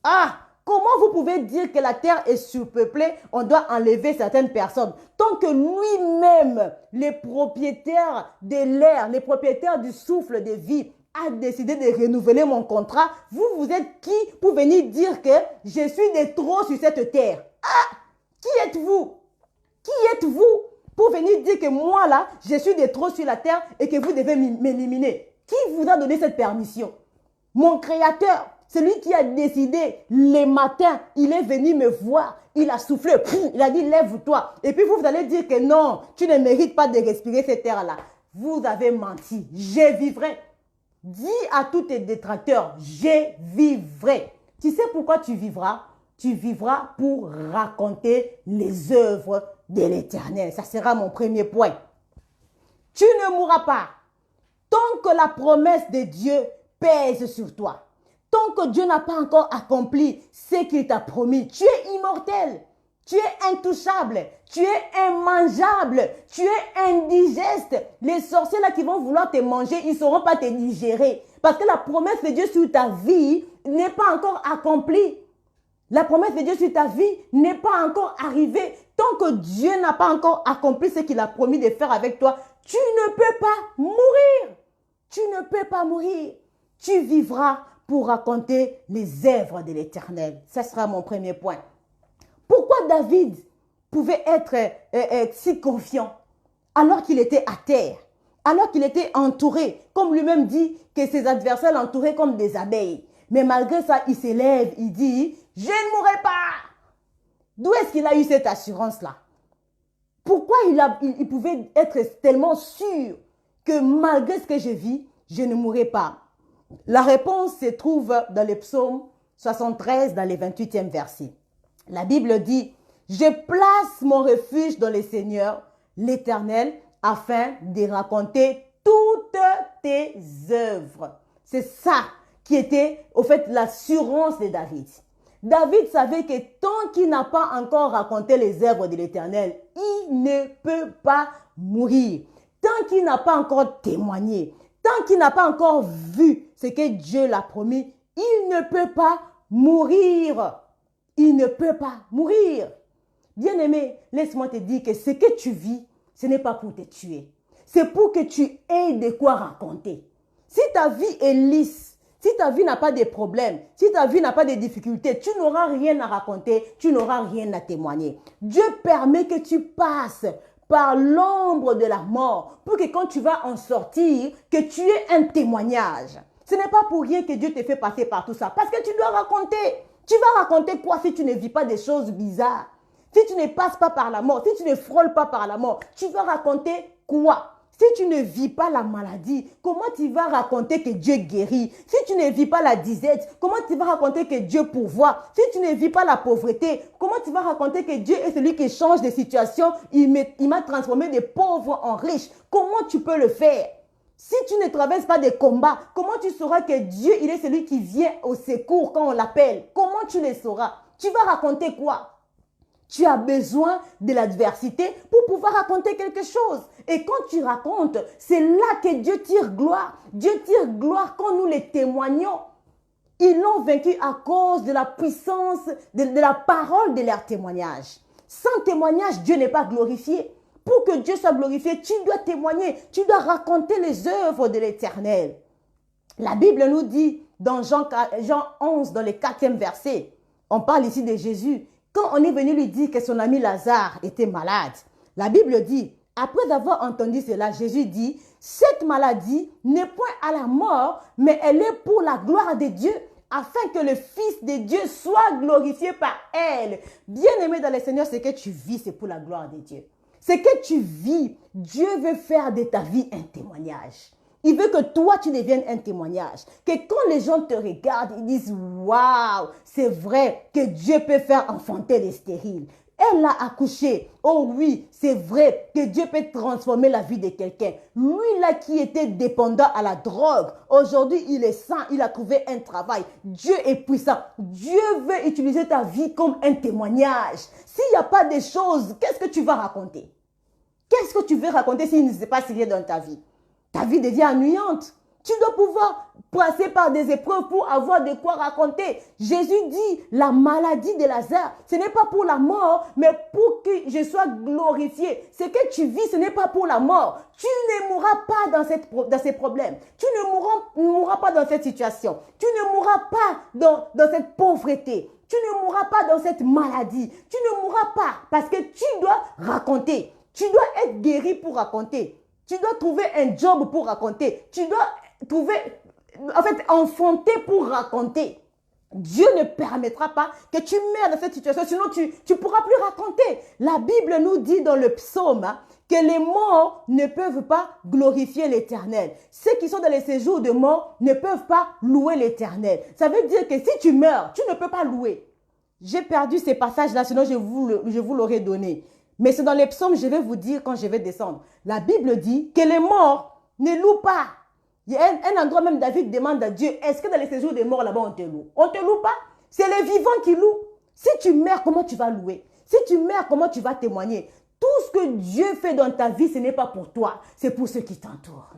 Ah, comment vous pouvez dire que la terre est surpeuplée, on doit enlever certaines personnes, tant que lui-même, les propriétaires de l'air, les propriétaires du souffle de vie, a décidé de renouveler mon contrat, vous êtes qui pour venir dire que je suis de trop sur cette terre? Ah, qui êtes-vous? Qui êtes-vous pour venir dire que moi là, je suis de trop sur la terre et que vous devez m'éliminer? Qui vous a donné cette permission? Mon créateur, celui qui a décidé les matins, il est venu me voir, il a soufflé, il a dit lève-toi. Et puis vous allez dire que non, tu ne mérites pas de respirer cette terre-là. Vous avez menti, je vivrai. Dis à tous tes détracteurs, je vivrai. Tu sais pourquoi tu vivras? Tu vivras pour raconter les œuvres de l'Éternel. Ça sera mon premier point. Tu ne mourras pas tant que la promesse de Dieu pèse sur toi. Tant que Dieu n'a pas encore accompli ce qu'il t'a promis. Tu es immortel. Tu es intouchable, tu es immangeable, tu es indigeste. Les sorciers là qui vont vouloir te manger, ils ne sauront pas te digérer. Parce que la promesse de Dieu sur ta vie n'est pas encore accomplie. La promesse de Dieu sur ta vie n'est pas encore arrivée. Tant que Dieu n'a pas encore accompli ce qu'il a promis de faire avec toi, tu ne peux pas mourir. Tu ne peux pas mourir. Tu vivras pour raconter les œuvres de l'Éternel. Ce sera mon premier point. Pourquoi David pouvait être si confiant alors qu'il était à terre, alors qu'il était entouré, comme lui-même dit que ses adversaires l'entouraient comme des abeilles. Mais malgré ça, il s'élève, il dit, je ne mourrai pas. D'où est-ce qu'il a eu cette assurance-là? Pourquoi il pouvait être tellement sûr que malgré ce que je vis, je ne mourrai pas? La réponse se trouve dans le psaume 73, dans les 28e versets. La Bible dit, je place mon refuge dans le Seigneur, l'Éternel, afin de raconter toutes tes œuvres. C'est ça qui était, au fait, l'assurance de David. David savait que tant qu'il n'a pas encore raconté les œuvres de l'Éternel, il ne peut pas mourir. Tant qu'il n'a pas encore témoigné, tant qu'il n'a pas encore vu ce que Dieu l'a promis, il ne peut pas mourir. Il ne peut pas mourir. Bien-aimé, laisse-moi te dire que ce que tu vis, ce n'est pas pour te tuer. C'est pour que tu aies de quoi raconter. Si ta vie est lisse, si ta vie n'a pas de problèmes, si ta vie n'a pas de difficultés, tu n'auras rien à raconter, tu n'auras rien à témoigner. Dieu permet que tu passes par l'ombre de la mort pour que quand tu vas en sortir, que tu aies un témoignage. Ce n'est pas pour rien que Dieu te fait passer par tout ça, parce que tu dois raconter. Tu vas raconter quoi si tu ne vis pas des choses bizarres? Si tu ne passes pas par la mort, si tu ne frôles pas par la mort, tu vas raconter quoi? Si tu ne vis pas la maladie, comment tu vas raconter que Dieu guérit? Si tu ne vis pas la disette, comment tu vas raconter que Dieu pourvoit? Si tu ne vis pas la pauvreté, comment tu vas raconter que Dieu est celui qui change des situations? Il m'a transformé des pauvres en riches. Comment tu peux le faire? Si tu ne traverses pas des combats, comment tu sauras que Dieu, il est celui qui vient au secours quand on l'appelle? Comment tu le sauras? Tu vas raconter quoi? Tu as besoin de l'adversité pour pouvoir raconter quelque chose. Et quand tu racontes, c'est là que Dieu tire gloire. Dieu tire gloire quand nous les témoignons. Ils l'ont vaincu à cause de la puissance, de la parole de leur témoignage. Sans témoignage, Dieu n'est pas glorifié. Pour que Dieu soit glorifié, tu dois témoigner, tu dois raconter les œuvres de l'Éternel. La Bible nous dit dans Jean 11, dans le 4e verset, on parle ici de Jésus. Quand on est venu lui dire que son ami Lazare était malade, la Bible dit, après avoir entendu cela, Jésus dit, cette maladie n'est point à la mort, mais elle est pour la gloire de Dieu, afin que le Fils de Dieu soit glorifié par elle. Bien-aimé dans le Seigneur, ce que tu vis, c'est pour la gloire de Dieu. Ce que tu vis, Dieu veut faire de ta vie un témoignage. Il veut que toi, tu deviennes un témoignage. Que quand les gens te regardent, ils disent, waouh, c'est vrai que Dieu peut faire enfanter les stériles. Elle a accouché. Oh oui, c'est vrai que Dieu peut transformer la vie de quelqu'un. Lui là qui était dépendant à la drogue, aujourd'hui il est sain, il a trouvé un travail. Dieu est puissant. Dieu veut utiliser ta vie comme un témoignage. S'il n'y a pas de choses, qu'est-ce que tu vas raconter? Qu'est-ce que tu veux raconter s'il ne s'est pas rien dans ta vie? Ta vie devient ennuyante. Tu dois pouvoir passer par des épreuves pour avoir de quoi raconter. Jésus dit, la maladie de Lazare, ce n'est pas pour la mort, mais pour que je sois glorifié. Ce que tu vis, ce n'est pas pour la mort. Tu ne mourras pas dans ces problèmes. Tu ne mourras pas dans cette situation. Tu ne mourras pas dans cette pauvreté. Tu ne mourras pas dans cette maladie. Tu ne mourras pas parce que tu dois raconter. Tu dois être guéri pour raconter. Tu dois trouver un job pour raconter. Tu dois enfanter pour raconter. Dieu ne permettra pas que tu meurs dans cette situation, sinon tu ne pourras plus raconter. La Bible nous dit dans le psaume que les morts ne peuvent pas glorifier l'Éternel. Ceux qui sont dans les séjours de mort ne peuvent pas louer l'Éternel. Ça veut dire que si tu meurs, tu ne peux pas louer. J'ai perdu ces passages-là, sinon je vous l'aurais donné. Mais c'est dans les psaumes, je vais vous dire quand je vais descendre. La Bible dit que les morts ne louent pas. Il y a un endroit même, David demande à Dieu, est-ce que dans les séjours des morts là-bas, on te loue? On ne te loue pas. C'est les vivants qui louent. Si tu meurs, comment tu vas louer? Si tu meurs, comment tu vas témoigner? Tout ce que Dieu fait dans ta vie, ce n'est pas pour toi, c'est pour ceux qui t'entourent.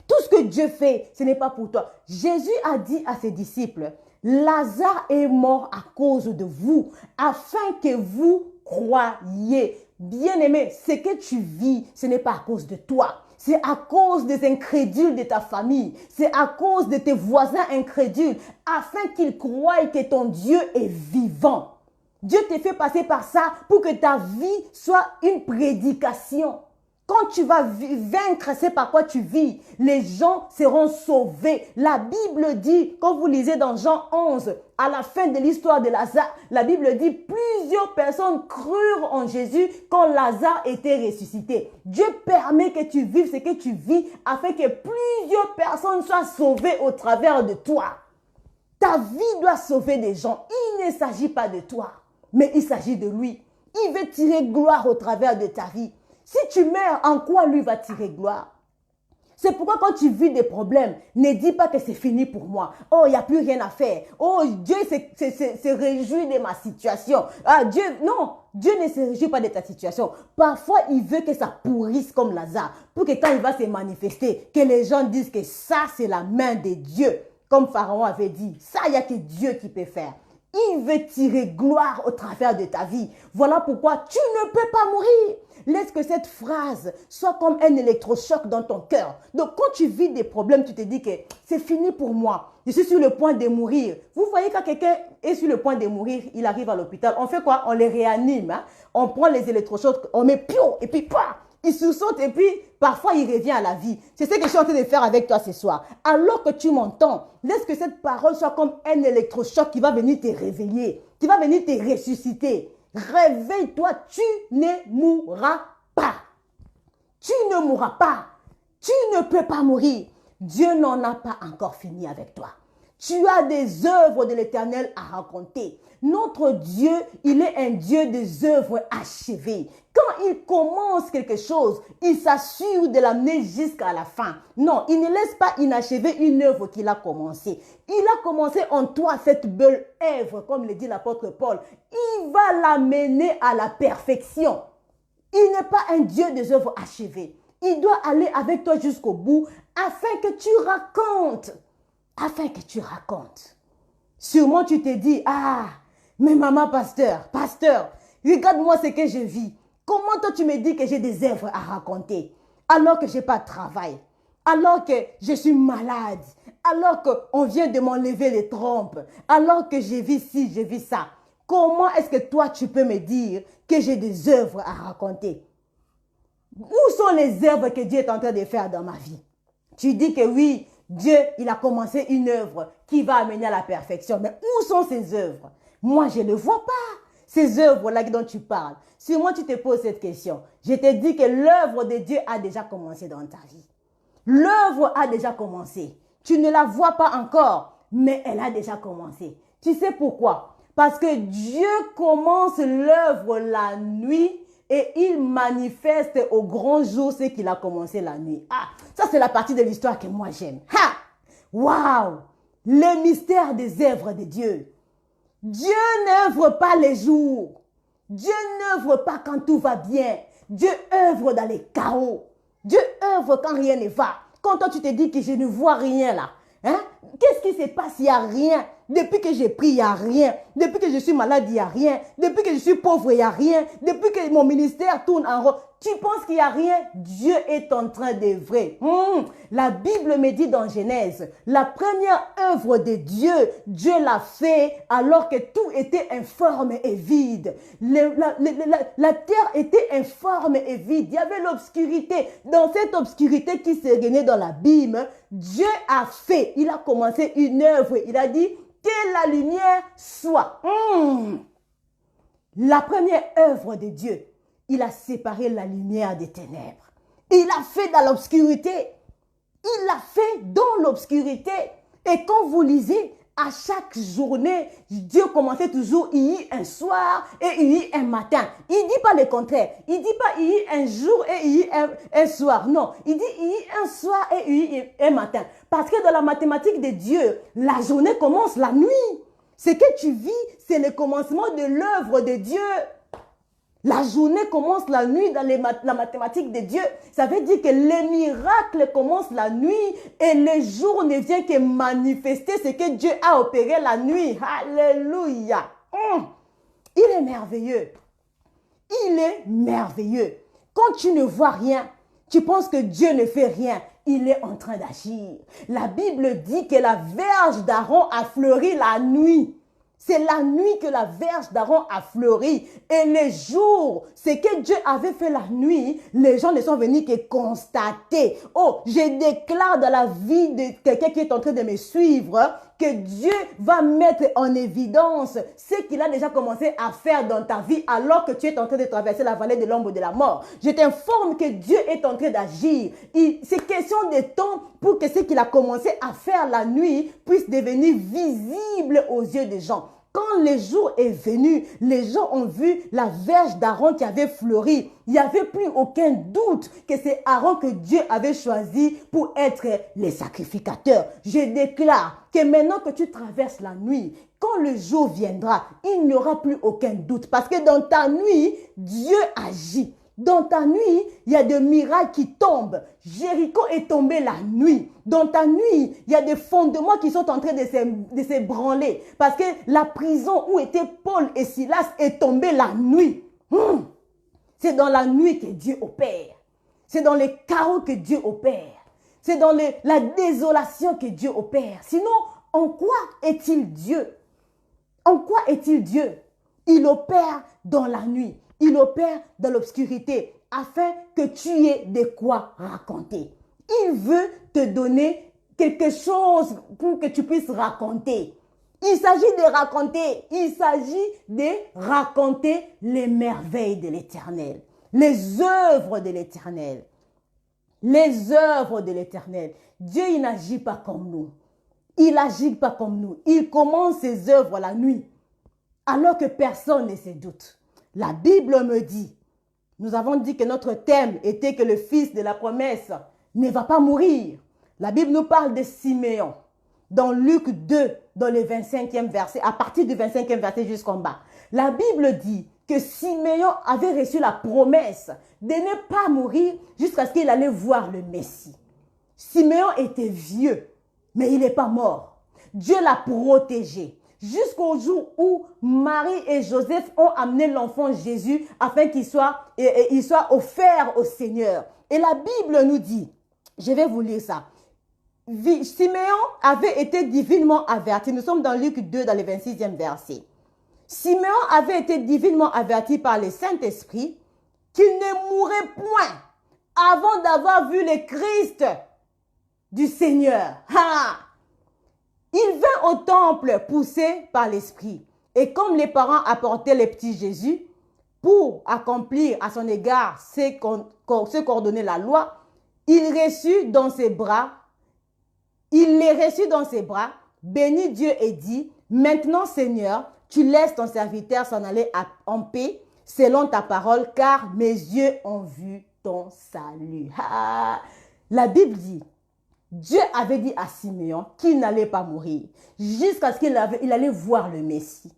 Tout ce que Dieu fait, ce n'est pas pour toi. Jésus a dit à ses disciples, Lazare est mort à cause de vous, afin que vous croyez. Bien-aimé, ce que tu vis, ce n'est pas à cause de toi. C'est à cause des incrédules de ta famille. C'est à cause de tes voisins incrédules, afin qu'ils croient que ton Dieu est vivant. Dieu te fait passer par ça pour que ta vie soit une prédication. Quand tu vas vaincre, c'est par quoi tu vis. Les gens seront sauvés. La Bible dit, quand vous lisez dans Jean 11, à la fin de l'histoire de Lazare, la Bible dit, plusieurs personnes crurent en Jésus quand Lazare était ressuscité. Dieu permet que tu vives ce que tu vis afin que plusieurs personnes soient sauvées au travers de toi. Ta vie doit sauver des gens. Il ne s'agit pas de toi, mais il s'agit de lui. Il veut tirer gloire au travers de ta vie. Si tu meurs, en quoi lui va tirer gloire? C'est pourquoi quand tu vis des problèmes, ne dis pas que c'est fini pour moi. Oh, il n'y a plus rien à faire. Oh, Dieu se réjouit de ma situation. Ah, Dieu ne se réjouit pas de ta situation. Parfois, il veut que ça pourrisse comme Lazare. Pour que quand il va se manifester, que les gens disent que ça, c'est la main de Dieu. Comme Pharaon avait dit, ça, il n'y a que Dieu qui peut faire. Il veut tirer gloire au travers de ta vie. Voilà pourquoi tu ne peux pas mourir. Laisse que cette phrase soit comme un électrochoc dans ton cœur. Donc, quand tu vis des problèmes, tu te dis que c'est fini pour moi. Je suis sur le point de mourir. Vous voyez, quand quelqu'un est sur le point de mourir, il arrive à l'hôpital. On fait quoi? On les réanime. Hein? On prend les électrochocs, on met pio, et puis pas. Il sursaute et puis parfois il revient à la vie. C'est ce que je suis en train de faire avec toi ce soir. Alors que tu m'entends, laisse que cette parole soit comme un électrochoc qui va venir te réveiller, qui va venir te ressusciter. Réveille-toi, tu ne mourras pas. Tu ne mourras pas. Tu ne peux pas mourir. Dieu n'en a pas encore fini avec toi. Tu as des œuvres de l'Éternel à raconter. Notre Dieu, il est un Dieu des œuvres achevées. Quand il commence quelque chose, il s'assure de l'amener jusqu'à la fin. Non, il ne laisse pas inachevé une œuvre qu'il a commencée. Il a commencé en toi cette belle œuvre, comme le dit l'apôtre Paul. Il va l'amener à la perfection. Il n'est pas un Dieu des œuvres achevées. Il doit aller avec toi jusqu'au bout afin que tu racontes. Afin que tu racontes. Sûrement tu te dis, ah, mais maman pasteur, regarde-moi ce que je vis. Comment toi tu me dis que j'ai des œuvres à raconter alors que je n'ai pas de travail, alors que je suis malade, alors qu'on vient de m'enlever les trompes, alors que je vis ci, je vis ça. Comment est-ce que toi tu peux me dire que j'ai des œuvres à raconter? Où sont les œuvres que Dieu est en train de faire dans ma vie? Tu dis que oui, Dieu, il a commencé une œuvre qui va amener à la perfection. Mais où sont ces œuvres? Moi, je ne vois pas ces œuvres-là dont tu parles. Si moi, tu te poses cette question, je te dis que l'œuvre de Dieu a déjà commencé dans ta vie. L'œuvre a déjà commencé. Tu ne la vois pas encore, mais elle a déjà commencé. Tu sais pourquoi? Parce que Dieu commence l'œuvre la nuit et il manifeste au grand jour ce qu'il a commencé la nuit. Ah, ça c'est la partie de l'histoire que moi j'aime. Ha! Waouh! Le mystère des œuvres de Dieu. Dieu n'œuvre pas les jours. Dieu n'œuvre pas quand tout va bien. Dieu œuvre dans les chaos. Dieu œuvre quand rien ne va. Quand toi tu te dis que je ne vois rien là. Hein? Qu'est-ce qui se passe? Il n'y a rien. Depuis que j'ai pris, il n'y a rien. Depuis que je suis malade, il n'y a rien. Depuis que je suis pauvre, il n'y a rien. Depuis que mon ministère tourne en rond, tu penses qu'il n'y a rien? Dieu est en train d'œuvrer. La Bible me dit dans Genèse, la première œuvre de Dieu, Dieu l'a fait alors que tout était informe et vide. La terre était informe et vide. Il y avait l'obscurité. Dans cette obscurité qui se régnait dans l'abîme, Dieu a fait, il a commencé une œuvre. Il a dit que la lumière soit. La première œuvre de Dieu, il a séparé la lumière des ténèbres. Il l'a fait dans l'obscurité. Il l'a fait dans l'obscurité. Et quand vous lisez, à chaque journée, Dieu commençait toujours, il y eut un soir et il y eut un matin. Il ne dit pas le contraire. Il ne dit pas il y eut un jour et il y eut un soir. Non, il dit il y eut un soir et il y eut un matin. Parce que dans la mathématique de Dieu, la journée commence la nuit. Ce que tu vis, c'est le commencement de l'œuvre de Dieu. La journée commence la nuit dans la mathématique de Dieu. Ça veut dire que les miracles commencent la nuit et le jour ne vient que manifester ce que Dieu a opéré la nuit. Alléluia. Il est merveilleux. Il est merveilleux. Quand tu ne vois rien, tu penses que Dieu ne fait rien. Il est en train d'agir. La Bible dit que la verge d'Aaron a fleuri la nuit. C'est la nuit que la verge d'Aaron a fleuri. Et les jours, ce que Dieu avait fait la nuit, les gens ne sont venus que constater. Oh, je déclare dans la vie de quelqu'un qui est en train de me suivre que Dieu va mettre en évidence ce qu'il a déjà commencé à faire dans ta vie alors que tu es en train de traverser la vallée de l'ombre de la mort. Je t'informe que Dieu est en train d'agir. C'est question de temps pour que ce qu'il a commencé à faire la nuit puisse devenir visible aux yeux des gens. Quand le jour est venu, les gens ont vu la verge d'Aaron qui avait fleuri. Il n'y avait plus aucun doute que c'est Aaron que Dieu avait choisi pour être le sacrificateur. Je déclare que maintenant que tu traverses la nuit, quand le jour viendra, il n'y aura plus aucun doute. Parce que dans ta nuit, Dieu agit. Dans ta nuit, il y a des miracles qui tombent. Jéricho est tombé la nuit. Dans ta nuit, il y a des fondements qui sont en train de s'ébranler. Parce que la prison où étaient Paul et Silas est tombée la nuit. C'est dans la nuit que Dieu opère. C'est dans les chaos que Dieu opère. C'est dans la désolation que Dieu opère. Sinon, en quoi est-il Dieu? En quoi est-il Dieu? Il opère dans la nuit. Il opère dans l'obscurité afin que tu aies de quoi raconter. Il veut te donner quelque chose pour que tu puisses raconter. Il s'agit de raconter. Il s'agit de raconter les merveilles de l'Éternel. Les œuvres de l'Éternel. Les œuvres de l'Éternel. Dieu, il n'agit pas comme nous. Il n'agit pas comme nous. Il commence ses œuvres la nuit, alors que personne ne se doute. La Bible me dit, nous avons dit que notre thème était que le fils de la promesse ne va pas mourir. La Bible nous parle de Siméon. Dans Luc 2, dans le 25e verset, à partir du 25e verset jusqu'en bas. La Bible dit que Siméon avait reçu la promesse de ne pas mourir jusqu'à ce qu'il allait voir le Messie. Siméon était vieux, mais il n'est pas mort. Dieu l'a protégé jusqu'au jour où Marie et Joseph ont amené l'enfant Jésus afin qu'il soit offert au Seigneur. Et la Bible nous dit, je vais vous lire ça. Siméon avait été divinement averti. Nous sommes dans Luc 2, dans le 26e verset. Siméon avait été divinement averti par le Saint-Esprit qu'il ne mourrait point avant d'avoir vu le Christ du Seigneur. Il vint au temple poussé par l'Esprit. Et comme les parents apportaient le petit Jésus pour accomplir à son égard ce qu'ordonnait la loi, il les reçut dans ses bras, bénit Dieu et dit, maintenant Seigneur, tu laisses ton serviteur s'en aller en paix selon ta parole, car mes yeux ont vu ton salut. La Bible dit, Dieu avait dit à Siméon qu'il n'allait pas mourir jusqu'à ce qu'il allait voir le Messie.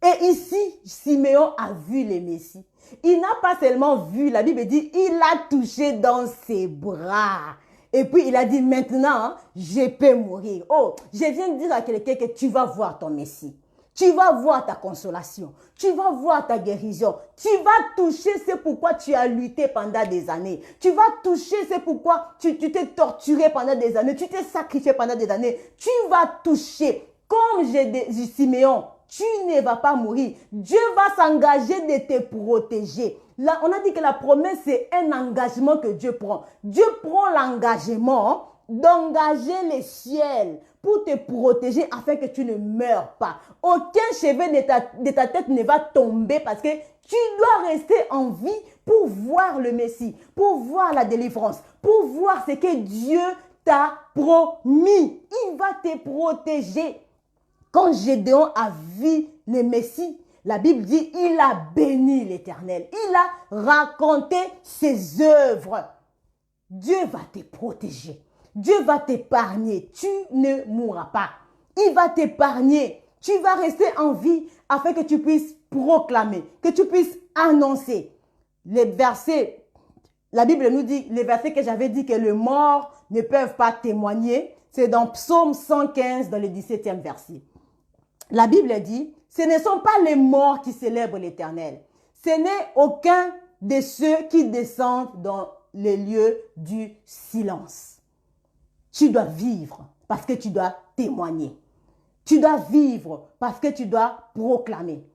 Et ici, Siméon a vu le Messie. Il n'a pas seulement vu, la Bible dit, il l'a touché dans ses bras. Et puis il a dit, maintenant, je peux mourir. Oh, je viens de dire à quelqu'un que tu vas voir ton Messie. Tu vas voir ta consolation. Tu vas voir ta guérison. Tu vas toucher ce pourquoi tu as lutté pendant des années. Tu vas toucher ce pourquoi tu t'es torturé pendant des années. Tu t'es sacrifié pendant des années. Tu vas toucher. Comme j'ai dit, Siméon, tu ne vas pas mourir. Dieu va s'engager de te protéger. Là, on a dit que la promesse, c'est un engagement que Dieu prend. Dieu prend l'engagement d'engager les ciels pour te protéger afin que tu ne meurs pas. Aucun cheveu de ta tête ne va tomber parce que tu dois rester en vie pour voir le Messie, pour voir la délivrance, pour voir ce que Dieu t'a promis. Il va te protéger. Quand Gédéon a vu le Messie, la Bible dit, il a béni l'Éternel. Il a raconté ses œuvres. Dieu va te protéger. Dieu va t'épargner. Tu ne mourras pas. Il va t'épargner. Tu vas rester en vie afin que tu puisses proclamer, que tu puisses annoncer. Les versets, la Bible nous dit, les versets que j'avais dit que les morts ne peuvent pas témoigner, c'est dans Psaume 115, dans le 17e verset. La Bible dit, ce ne sont pas les morts qui célèbrent l'Éternel. Ce n'est aucun de ceux qui descendent dans les lieux du silence. Tu dois vivre parce que tu dois témoigner. Tu dois vivre parce que tu dois proclamer.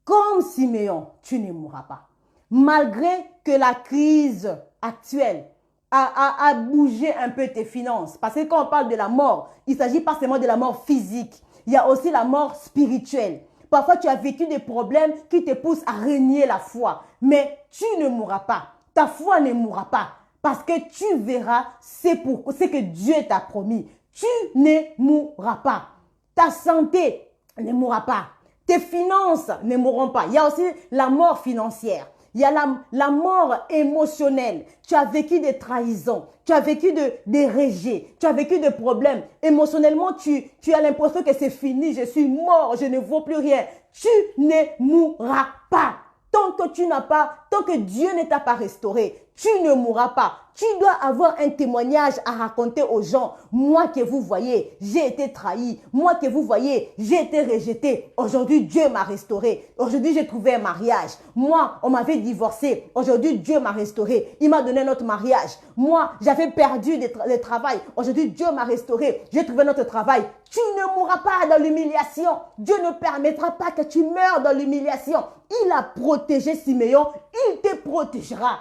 Comme Siméon, tu ne mourras pas. Malgré que la crise actuelle a bougé un peu tes finances. Parce que quand on parle de la mort, il ne s'agit pas seulement de la mort physique. Il y a aussi la mort spirituelle. Parfois, tu as vécu des problèmes qui te poussent à renier la foi. Mais tu ne mourras pas. Ta foi ne mourra pas. Parce que tu verras ce que Dieu t'a promis. Tu ne mourras pas. Ta santé ne mourra pas. Tes finances ne mourront pas. Il y a aussi la mort financière. Il y a la mort émotionnelle. Tu as vécu des trahisons. Tu as vécu des rejets. Tu as vécu des problèmes. Émotionnellement, tu as l'impression que c'est fini. Je suis mort. Je ne vaux plus rien. Tu ne mourras pas. Tant que tu n'as pas tant que Dieu ne t'a pas restauré, tu ne mourras pas. Tu dois avoir un témoignage à raconter aux gens. Moi que vous voyez, j'ai été trahi. Moi que vous voyez, j'ai été rejeté. Aujourd'hui, Dieu m'a restauré. Aujourd'hui, j'ai trouvé un mariage. Moi, on m'avait divorcé. Aujourd'hui, Dieu m'a restauré. Il m'a donné notre mariage. Moi, j'avais perdu le travail. Aujourd'hui, Dieu m'a restauré. J'ai trouvé notre travail. Tu ne mourras pas dans l'humiliation. Dieu ne permettra pas que tu meurs dans l'humiliation. Il a protégé Siméon. Il te protégera.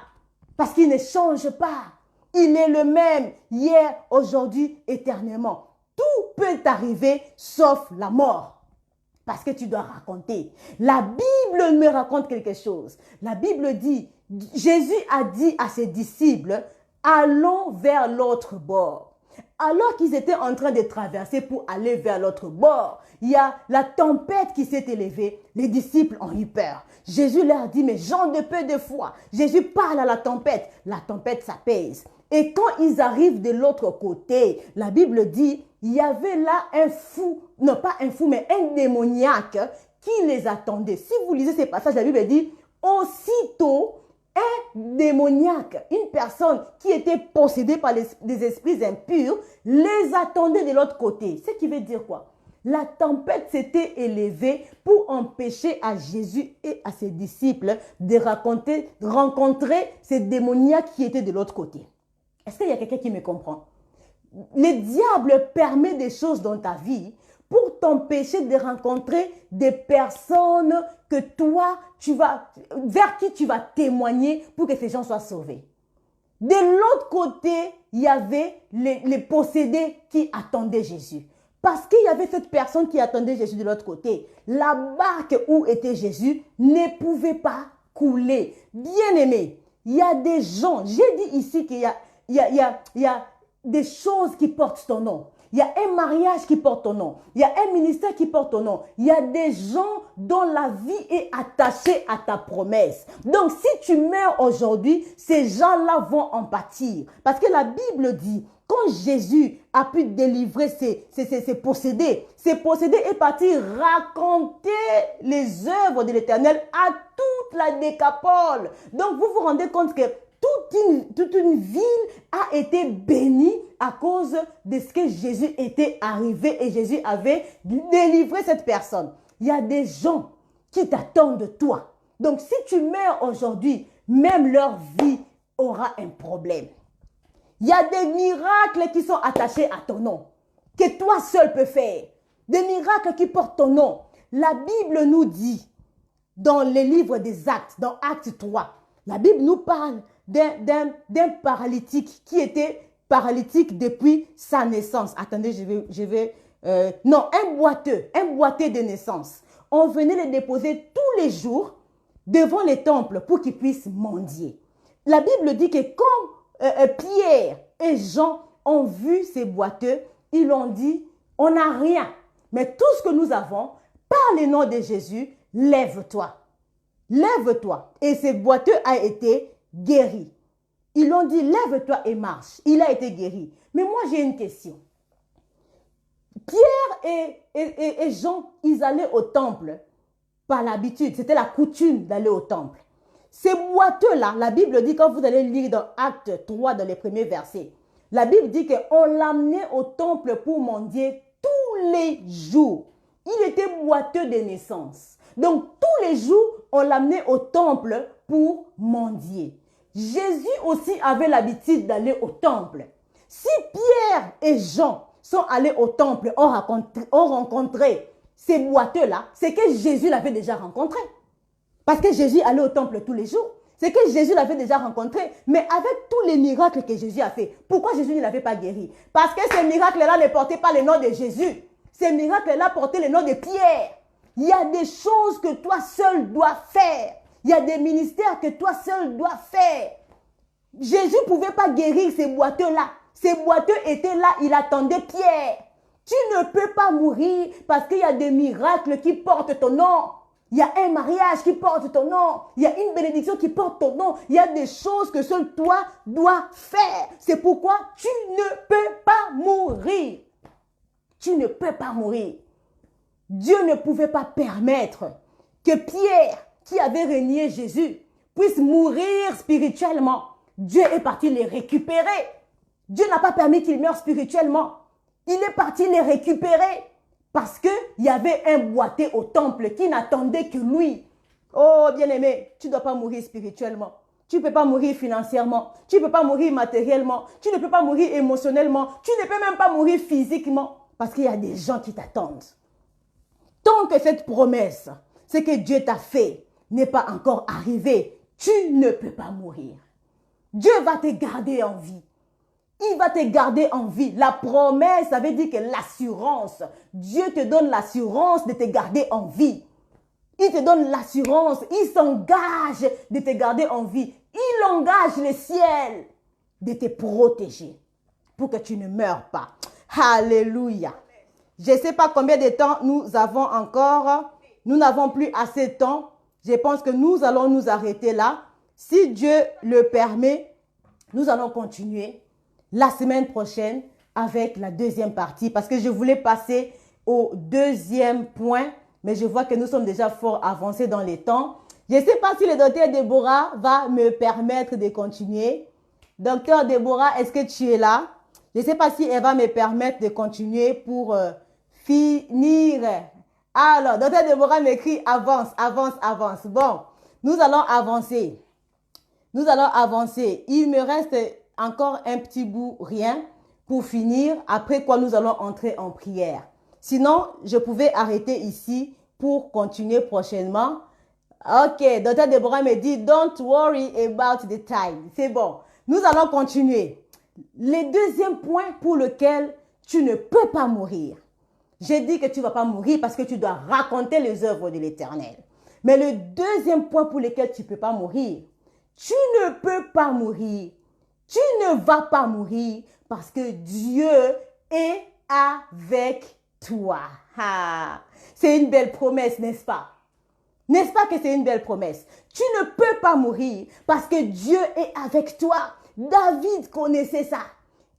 Parce qu'il ne change pas. Il est le même hier, aujourd'hui, éternellement. Tout peut t'arriver sauf la mort. Parce que tu dois raconter. La Bible me raconte quelque chose. La Bible dit, Jésus a dit à ses disciples, allons vers l'autre bord. Alors qu'ils étaient en train de traverser pour aller vers l'autre bord, il y a la tempête qui s'est élevée. Les disciples ont eu peur. Jésus leur dit, mais gens de peu de foi. Jésus parle à la tempête s'apaise. Et quand ils arrivent de l'autre côté, la Bible dit, il y avait là un fou, non pas un fou, mais un démoniaque qui les attendait. Si vous lisez ces passages, la Bible dit, aussitôt, un démoniaque, une personne qui était possédée par des esprits impurs, les attendait de l'autre côté. Ce qui veut dire quoi? La tempête s'était élevée pour empêcher à Jésus et à ses disciples de rencontrer ces démoniaques qui étaient de l'autre côté. Est-ce qu'il y a quelqu'un qui me comprend? Le diable permet des choses dans ta vie pour t'empêcher de rencontrer des personnes que toi, vers qui tu vas témoigner pour que ces gens soient sauvés. De l'autre côté, il y avait les possédés qui attendaient Jésus. Parce qu'il y avait cette personne qui attendait Jésus de l'autre côté. La barque où était Jésus ne pouvait pas couler. Bien-aimé, il y a des gens, j'ai dit ici qu'il y a des choses qui portent ton nom. Il y a un mariage qui porte ton nom. Il y a un ministère qui porte ton nom. Il y a des gens dont la vie est attachée à ta promesse. Donc, si tu meurs aujourd'hui, ces gens-là vont en pâtir. Parce que la Bible dit, quand Jésus a pu délivrer ses possédés est parti raconter les œuvres de l'Éternel à toute la Décapole. Donc, vous vous rendez compte que toute une ville a été bénie à cause de ce que Jésus était arrivé et Jésus avait délivré cette personne. Il y a des gens qui t'attendent de toi. Donc, si tu meurs aujourd'hui, même leur vie aura un problème. Il y a des miracles qui sont attachés à ton nom, que toi seul peux faire. Des miracles qui portent ton nom. La Bible nous dit, dans les livres des Actes, dans Acte 3, la Bible nous parle d'un paralytique qui était paralytique depuis sa naissance. Attendez, un boiteux de naissance. On venait le déposer tous les jours devant les temples pour qu'il puisse mendier. La Bible dit que quand Pierre et Jean ont vu ces boiteux, ils ont dit, on n'a rien, mais tout ce que nous avons, par le nom de Jésus, lève-toi. Lève-toi. Et ce boiteux a été guéri. Ils l'ont dit, lève-toi et marche. Il a été guéri. Mais moi, j'ai une question. Pierre et Jean, ils allaient au temple par l'habitude. C'était la coutume d'aller au temple. Ces boiteux-là, la Bible dit, quand vous allez lire dans Acte 3, dans les premiers versets, la Bible dit qu'on l'amenait au temple pour mendier tous les jours. Il était boiteux de naissance. Donc, tous les jours, on l'amenait au temple pour mendier. Jésus aussi avait l'habitude d'aller au temple. Si Pierre et Jean sont allés au temple, ont rencontré ces boiteux-là, c'est que Jésus l'avait déjà rencontré. Parce que Jésus allait au temple tous les jours. C'est que Jésus l'avait déjà rencontré. Mais avec tous les miracles que Jésus a fait, pourquoi Jésus ne l'avait pas guéri? Parce que ces miracles-là ne portaient pas le nom de Jésus. Ces miracles-là portaient le nom de Pierre. Il y a des choses que toi seul dois faire. Il y a des ministères que toi seul dois faire. Jésus ne pouvait pas guérir ces boiteux-là. Ces boiteux étaient là, il attendait Pierre. Tu ne peux pas mourir parce qu'il y a des miracles qui portent ton nom. Il y a un mariage qui porte ton nom. Il y a une bénédiction qui porte ton nom. Il y a des choses que seul toi dois faire. C'est pourquoi tu ne peux pas mourir. Tu ne peux pas mourir. Dieu ne pouvait pas permettre que Pierre, qui avait renié Jésus, puissent mourir spirituellement. Dieu est parti les récupérer. Dieu n'a pas permis qu'ils meurent spirituellement. Il est parti les récupérer parce qu'il y avait un boiteux au temple qui n'attendait que lui. Oh, bien-aimé, tu ne dois pas mourir spirituellement. Tu ne peux pas mourir financièrement. Tu ne peux pas mourir matériellement. Tu ne peux pas mourir émotionnellement. Tu ne peux même pas mourir physiquement parce qu'il y a des gens qui t'attendent. Tant que cette promesse, ce que Dieu t'a fait, n'est pas encore arrivé, tu ne peux pas mourir. Dieu va te garder en vie. Il va te garder en vie. La promesse, ça veut dire que l'assurance. Dieu te donne l'assurance de te garder en vie. Il te donne l'assurance. Il s'engage de te garder en vie. Il engage le ciel de te protéger pour que tu ne meurs pas. Alléluia. Je ne sais pas combien de temps nous avons encore. Nous n'avons plus assez de temps. Je pense que nous allons nous arrêter là. Si Dieu le permet, nous allons continuer la semaine prochaine avec la deuxième partie parce que je voulais passer au deuxième point, mais je vois que nous sommes déjà fort avancés dans les temps. Je ne sais pas si le docteur Déborah va me permettre de continuer. Docteur Déborah, est-ce que tu es là? Je ne sais pas si elle va me permettre de continuer pour finir. Alors, docteur Déborah m'écrit avance, avance, avance. Bon, nous allons avancer. Nous allons avancer. Il me reste encore un petit bout, rien, pour finir, après quoi nous allons entrer en prière. Sinon, je pouvais arrêter ici pour continuer prochainement. Ok, docteur Déborah me dit, don't worry about the time. C'est bon. Nous allons continuer. Le deuxième point pour lequel tu ne peux pas mourir. J'ai dit que tu ne vas pas mourir parce que tu dois raconter les œuvres de l'Éternel. Mais le deuxième point pour lequel tu ne peux pas mourir, tu ne peux pas mourir. Tu ne vas pas mourir parce que Dieu est avec toi. Ah, c'est une belle promesse, n'est-ce pas? N'est-ce pas que c'est une belle promesse? Tu ne peux pas mourir parce que Dieu est avec toi. David connaissait ça.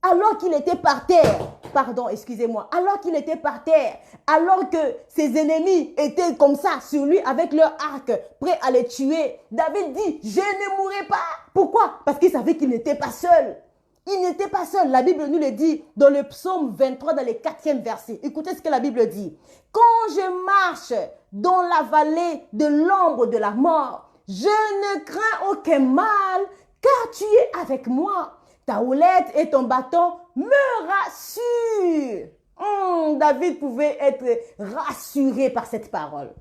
Alors qu'il était par terre, pardon, excusez-moi, alors qu'il était par terre, alors que ses ennemis étaient comme ça sur lui avec leur arc, prêts à les tuer, David dit, je ne mourrai pas. Pourquoi? Parce qu'il savait qu'il n'était pas seul. Il n'était pas seul. La Bible nous le dit dans le psaume 23, dans le 4e verset. Écoutez ce que la Bible dit. Quand je marche dans la vallée de l'ombre de la mort, je ne crains aucun mal, car tu es avec moi. Ta houlette et ton bâton me rassurent. David pouvait être rassuré par cette parole.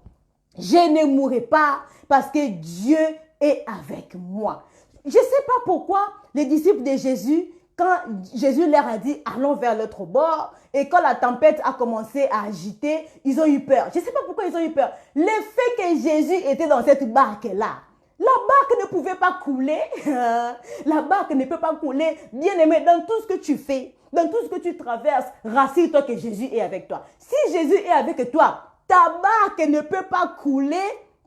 Je ne mourrai pas parce que Dieu est avec moi. Je ne sais pas pourquoi les disciples de Jésus, quand Jésus leur a dit allons vers l'autre bord et quand la tempête a commencé à agiter, ils ont eu peur. Je ne sais pas pourquoi ils ont eu peur. Le fait que Jésus était dans cette barque-là, la barque ne pouvait pas couler. La barque ne peut pas couler. Bien-aimé, dans tout ce que tu fais, dans tout ce que tu traverses, rassure-toi que Jésus est avec toi. Si Jésus est avec toi, ta barque ne peut pas couler.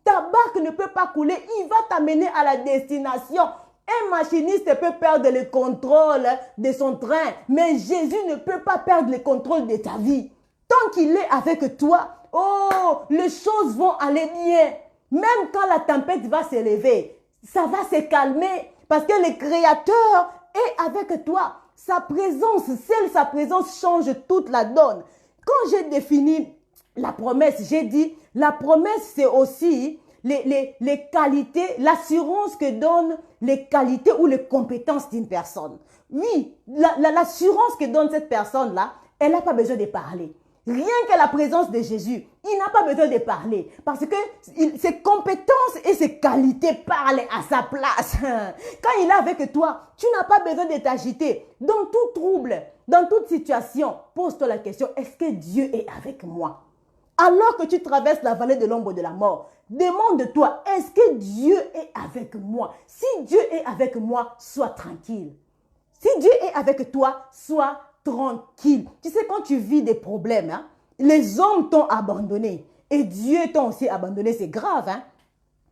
Ta barque ne peut pas couler. Il va t'amener à la destination. Un machiniste peut perdre le contrôle de son train, mais Jésus ne peut pas perdre le contrôle de ta vie. Tant qu'il est avec toi, oh, les choses vont aller bien. Même quand la tempête va s'élever, ça va se calmer parce que le Créateur est avec toi. Sa présence, seule sa présence change toute la donne. Quand j'ai défini la promesse, j'ai dit, la promesse c'est aussi les qualités, l'assurance que donnent les qualités ou les compétences d'une personne. Oui, l'assurance que donne cette personne-là, elle n'a pas besoin de parler. Rien que la présence de Jésus, il n'a pas besoin de parler parce que ses compétences et ses qualités parlent à sa place. Quand il est avec toi, tu n'as pas besoin de t'agiter. Dans tout trouble, dans toute situation, pose-toi la question, est-ce que Dieu est avec moi? Alors que tu traverses la vallée de l'ombre de la mort, demande-toi, est-ce que Dieu est avec moi? Si Dieu est avec moi, sois tranquille. Si Dieu est avec toi, sois tranquille. Tu sais, quand tu vis des problèmes, hein, les hommes t'ont abandonné et Dieu t'a aussi abandonné. C'est grave, hein?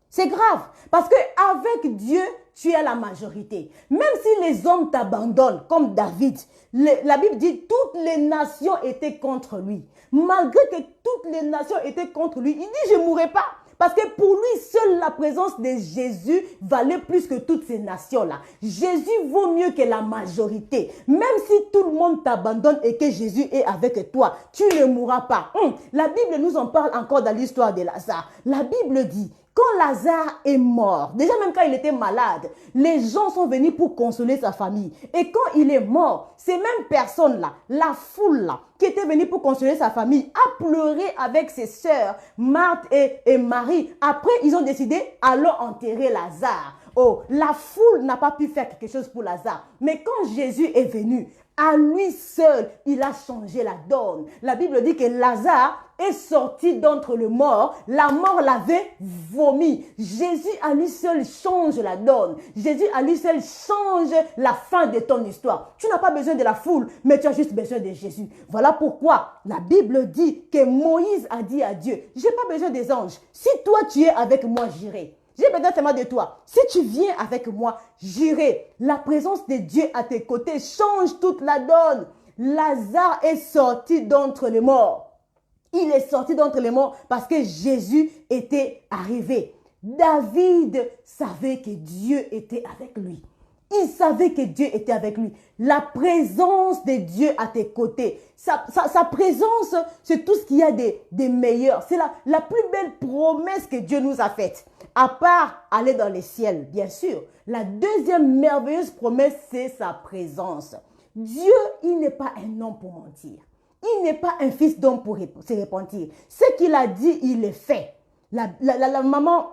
C'est grave. Parce qu'avec Dieu, tu es la majorité. Même si les hommes t'abandonnent, comme David, la Bible dit toutes les nations étaient contre lui. Malgré que toutes les nations étaient contre lui, il dit je ne mourrai pas. Parce que pour lui, seule la présence de Jésus valait plus que toutes ces nations-là. Jésus vaut mieux que la majorité. Même si tout le monde t'abandonne et que Jésus est avec toi, tu ne mourras pas. La Bible nous en parle encore dans l'histoire de Lazare. La Bible dit, quand Lazare est mort, déjà même quand il était malade, les gens sont venus pour consoler sa famille. Et quand il est mort, ces mêmes personnes-là, la foule-là, qui était venue pour consoler sa famille, a pleuré avec ses sœurs, Marthe et Marie. Après, ils ont décidé, allons enterrer Lazare. Oh, la foule n'a pas pu faire quelque chose pour Lazare. Mais quand Jésus est venu, à lui seul, il a changé la donne. La Bible dit que Lazare est sorti d'entre les morts. La mort l'avait vomi. Jésus à lui seul change la donne. Jésus à lui seul change la fin de ton histoire. Tu n'as pas besoin de la foule, mais tu as juste besoin de Jésus. Voilà pourquoi la Bible dit que Moïse a dit à Dieu, j'ai pas besoin des anges. Si toi tu es avec moi, j'irai. J'ai besoin seulement de toi. Si tu viens avec moi, j'irai. La présence de Dieu à tes côtés change toute la donne. Lazare est sorti d'entre les morts. Il est sorti d'entre les morts parce que Jésus était arrivé. David savait que Dieu était avec lui. Il savait que Dieu était avec lui. La présence de Dieu à tes côtés. Sa présence, c'est tout ce qu'il y a de meilleur. C'est la plus belle promesse que Dieu nous a faite. À part aller dans les ciels, bien sûr. La deuxième merveilleuse promesse, c'est sa présence. Dieu, il n'est pas un homme pour mentir. Il n'est pas un fils d'homme pour se repentir. Ce qu'il a dit, il le fait. La maman,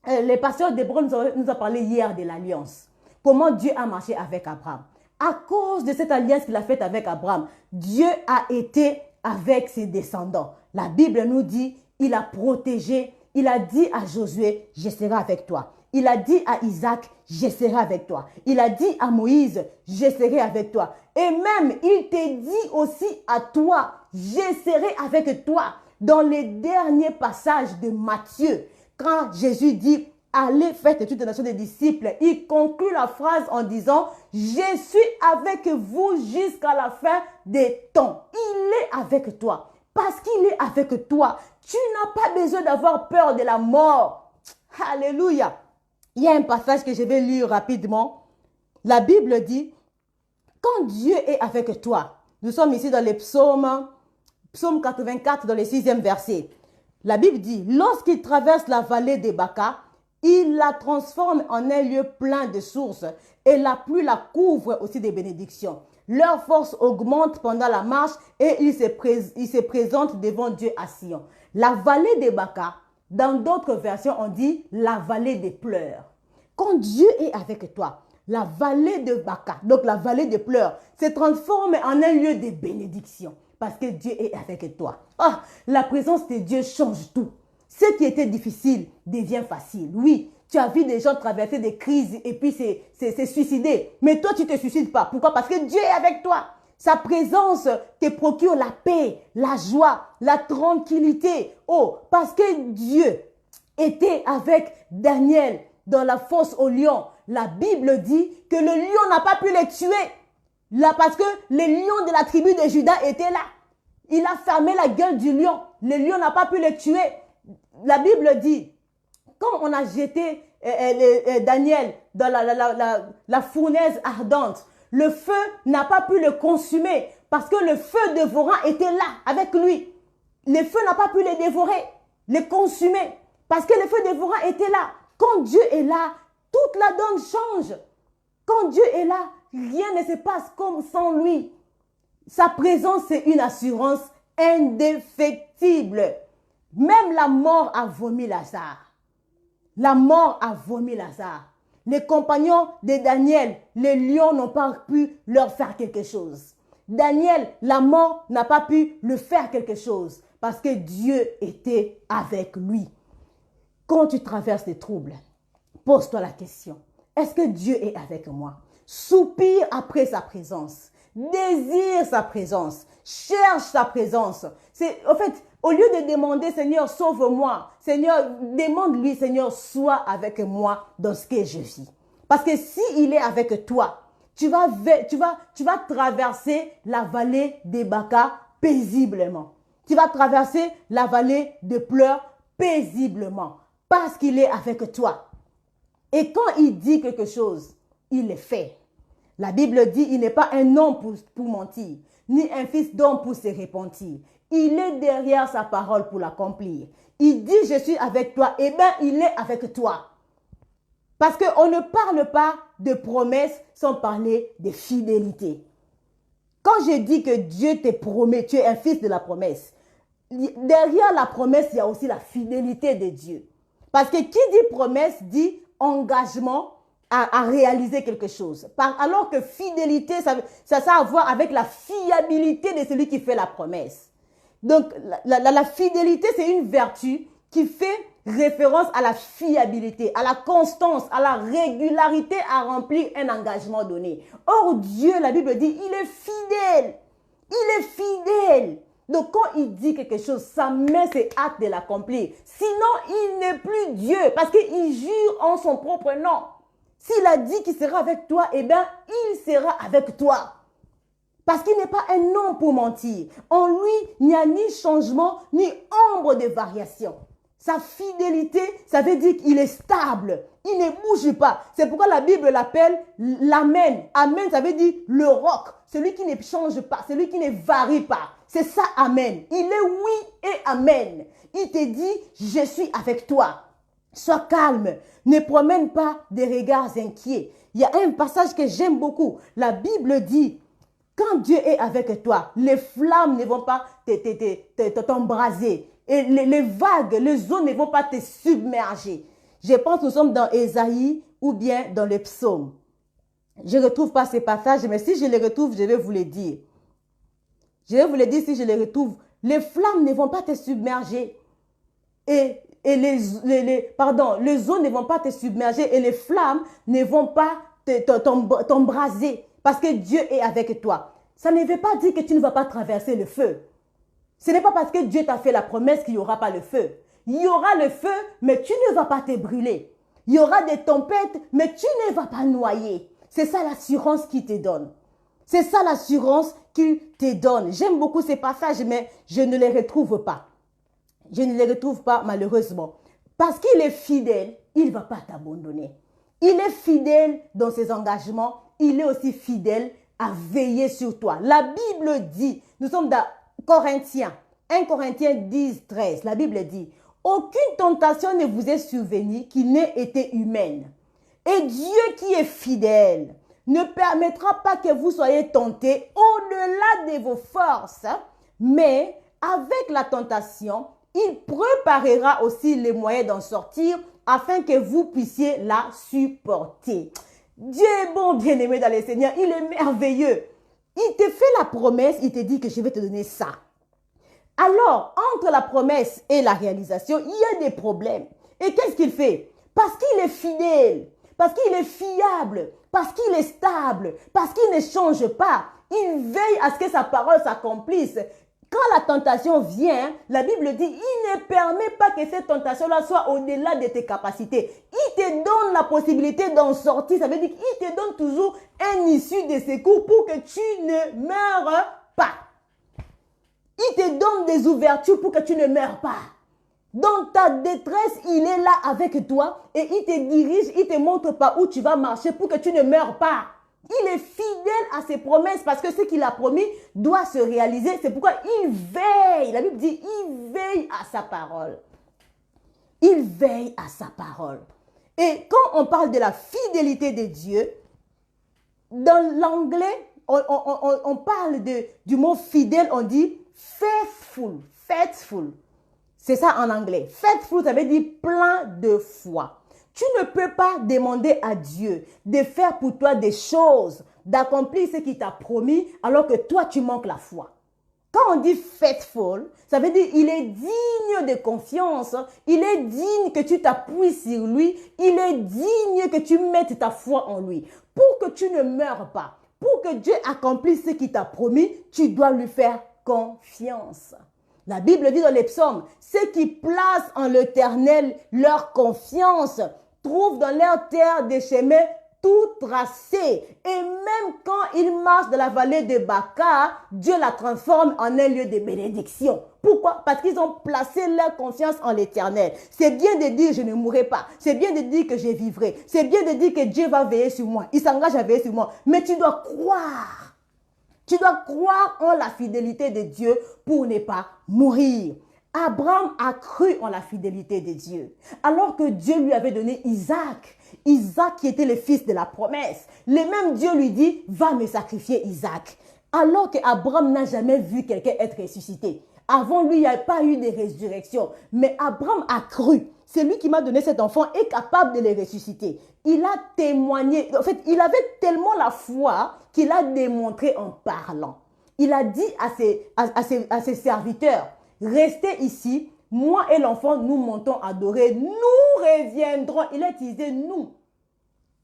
les pasteurs d'Hébreu nous a parlé hier de l'alliance. Comment Dieu a marché avec Abraham. À cause de cette alliance qu'il a faite avec Abraham, Dieu a été avec ses descendants. La Bible nous dit, il a protégé, il a dit à Josué, je serai avec toi. Il a dit à Isaac, je serai avec toi. Il a dit à Moïse, je serai avec toi. Et même, il te dit aussi à toi, je serai avec toi. Dans les derniers passages de Matthieu, quand Jésus dit, allez, faites toutes les nations des disciples. Il conclut la phrase en disant, je suis avec vous jusqu'à la fin des temps. Il est avec toi. Parce qu'il est avec toi, tu n'as pas besoin d'avoir peur de la mort. Alléluia. Il y a un passage que je vais lire rapidement. La Bible dit, quand Dieu est avec toi, nous sommes ici dans les psaumes 84, dans le 6e verset. La Bible dit, lorsqu'il traverse la vallée des Baca, il la transforme en un lieu plein de sources et la pluie la couvre aussi des bénédictions. Leur force augmente pendant la marche et ils se présentent devant Dieu à Sion. La vallée des Baca, dans d'autres versions, on dit la vallée des pleurs. Quand Dieu est avec toi, la vallée de Baca, donc la vallée des pleurs, se transforme en un lieu de bénédiction parce que Dieu est avec toi. Ah, la présence de Dieu change tout. Ce qui était difficile devient facile. Oui, tu as vu des gens traverser des crises et puis se suicider. Mais toi, tu ne te suicides pas. Pourquoi? Parce que Dieu est avec toi. Sa présence te procure la paix, la joie, la tranquillité. Oh, parce que Dieu était avec Daniel dans la fosse au lion. La Bible dit que le lion n'a pas pu les tuer. Là, parce que les lions de la tribu de Juda étaient là. Il a fermé la gueule du lion. Le lion n'a pas pu les tuer. La Bible dit, quand on a jeté Daniel dans la fournaise ardente, le feu n'a pas pu le consumer parce que le feu dévorant était là avec lui. Le feu n'a pas pu le dévorer, le consumer parce que le feu dévorant était là. Quand Dieu est là, toute la donne change. Quand Dieu est là, rien ne se passe comme sans lui. Sa présence, c'est une assurance indéfectible. Même la mort a vomi Lazare. La mort a vomi Lazare. Les compagnons de Daniel, les lions n'ont pas pu leur faire quelque chose. Daniel, la mort n'a pas pu le faire quelque chose parce que Dieu était avec lui. Quand tu traverses des troubles, pose-toi la question. Est-ce que Dieu est avec moi? Soupire après sa présence. Désire sa présence. Cherche sa présence. En fait, au lieu de demander, Seigneur, sauve-moi, Seigneur, demande-lui, Seigneur, sois avec moi dans ce que je vis. Parce que s'il est avec toi, tu vas traverser la vallée des Baca paisiblement. Tu vas traverser la vallée de pleurs paisiblement. parce qu'il est avec toi. Et quand il dit quelque chose, il le fait. La Bible dit, il n'est pas un homme pour mentir, ni un fils d'homme pour se repentir. Il est derrière sa parole pour l'accomplir. Il dit, je suis avec toi. Eh bien, il est avec toi. Parce qu'on ne parle pas de promesses sans parler de fidélité. Quand je dis que Dieu te promet, tu es un fils de la promesse, derrière la promesse, il y a aussi la fidélité de Dieu. Parce que qui dit promesse dit engagement à réaliser quelque chose. Alors que fidélité, ça a à voir avec la fiabilité de celui qui fait la promesse. Donc, la fidélité, c'est une vertu qui fait référence à la fiabilité, à la constance, à la régularité à remplir un engagement donné. Or, Dieu, la Bible dit, il est fidèle. Il est fidèle. Donc, quand il dit quelque chose, sa main s'est hâte de l'accomplir. Sinon, il n'est plus Dieu parce qu'il jure en son propre nom. S'il a dit qu'il sera avec toi, eh bien, il sera avec toi. Parce qu'il n'est pas un homme pour mentir. En lui, il n'y a ni changement, ni ombre de variation. Sa fidélité, ça veut dire qu'il est stable. Il ne bouge pas. C'est pourquoi la Bible l'appelle l'Amen. Amen, ça veut dire le roc. Celui qui ne change pas, celui qui ne varie pas. C'est ça, Amen. Il est oui et Amen. Il te dit, je suis avec toi. Sois calme. Ne promène pas des regards inquiets. Il y a un passage que j'aime beaucoup. La Bible dit, quand Dieu est avec toi, les flammes ne vont pas t'embraser. Et les vagues, les eaux ne vont pas te submerger. Je pense que nous sommes dans Ésaïe ou bien dans les psaumes. Je ne retrouve pas ces passages, mais si je les retrouve, je vais vous les dire. Je vais vous les dire si je les retrouve. Les flammes ne vont pas te submerger. Et les eaux ne vont pas te submerger et les flammes ne vont pas t'embraser parce que Dieu est avec toi. Ça ne veut pas dire que tu ne vas pas traverser le feu. Ce n'est pas parce que Dieu t'a fait la promesse qu'il n'y aura pas le feu. Il y aura le feu, mais tu ne vas pas te brûler. Il y aura des tempêtes, mais tu ne vas pas noyer. C'est ça l'assurance qu'il te donne. C'est ça l'assurance qu'il te donne. J'aime beaucoup ces passages, mais je ne les retrouve pas. Je ne les retrouve pas malheureusement. Parce qu'il est fidèle, il ne va pas t'abandonner. Il est fidèle dans ses engagements. Il est aussi fidèle à veiller sur toi. La Bible dit, nous sommes dans Corinthiens, 1 Corinthiens 10, 13. La Bible dit, aucune tentation ne vous est survenue qui n'ait été humaine. Et Dieu qui est fidèle ne permettra pas que vous soyez tentés au-delà de vos forces, mais avec la tentation, il préparera aussi les moyens d'en sortir afin que vous puissiez la supporter. Dieu est bon, bien-aimé dans le Seigneur. Il est merveilleux. Il te fait la promesse, il te dit que je vais te donner ça. Alors, entre la promesse et la réalisation, il y a des problèmes. Et qu'est-ce qu'il fait? Parce qu'il est fidèle, parce qu'il est fiable, parce qu'il est stable, parce qu'il ne change pas. Il veille à ce que sa parole s'accomplisse. Quand la tentation vient, la Bible dit, il ne permet pas que cette tentation-là soit au-delà de tes capacités. Il te donne la possibilité d'en sortir. Ça veut dire qu'il te donne toujours un issue de secours pour que tu ne meurs pas. Il te donne des ouvertures pour que tu ne meurs pas. Dans ta détresse, il est là avec toi et il te dirige, il te montre par où tu vas marcher pour que tu ne meurs pas. Il est fidèle à ses promesses parce que ce qu'il a promis doit se réaliser. C'est pourquoi il veille. La Bible dit, il veille à sa parole. Il veille à sa parole. Et quand on parle de la fidélité de Dieu, dans l'anglais, on parle du mot fidèle, on dit faithful. Faithful. C'est ça en anglais. Faithful, ça veut dire plein de foi. Tu ne peux pas demander à Dieu de faire pour toi des choses, d'accomplir ce qu'il t'a promis, alors que toi, tu manques la foi. Quand on dit faithful, ça veut dire il est digne de confiance, il est digne que tu t'appuies sur lui, il est digne que tu mettes ta foi en lui. Pour que tu ne meurs pas, pour que Dieu accomplisse ce qu'il t'a promis, tu dois lui faire confiance. La Bible dit dans les psaumes, ceux qui placent en l'Éternel leur confiance trouvent dans leur terre des chemins tout tracé. Et même quand il marche dans la vallée de Baca, Dieu la transforme en un lieu de bénédiction. Pourquoi? Parce qu'ils ont placé leur confiance en l'Éternel. C'est bien de dire je ne mourrai pas. C'est bien de dire que je vivrai. C'est bien de dire que Dieu va veiller sur moi. Il s'engage à veiller sur moi. Mais tu dois croire. Tu dois croire en la fidélité de Dieu pour ne pas mourir. Abraham a cru en la fidélité de Dieu. Alors que Dieu lui avait donné Isaac. Isaac qui était le fils de la promesse. Le même Dieu lui dit, va me sacrifier Isaac. Alors qu'Abraham n'a jamais vu quelqu'un être ressuscité. Avant lui, il n'y a pas eu de résurrection. Mais Abraham a cru. C'est lui qui m'a donné cet enfant est capable de le ressusciter. Il a témoigné. En fait, il avait tellement la foi qu'il a démontré en parlant. Il a dit à ses serviteurs, restez ici. Moi et l'enfant, nous montons adorer. Nous reviendrons. Il a utilisé nous.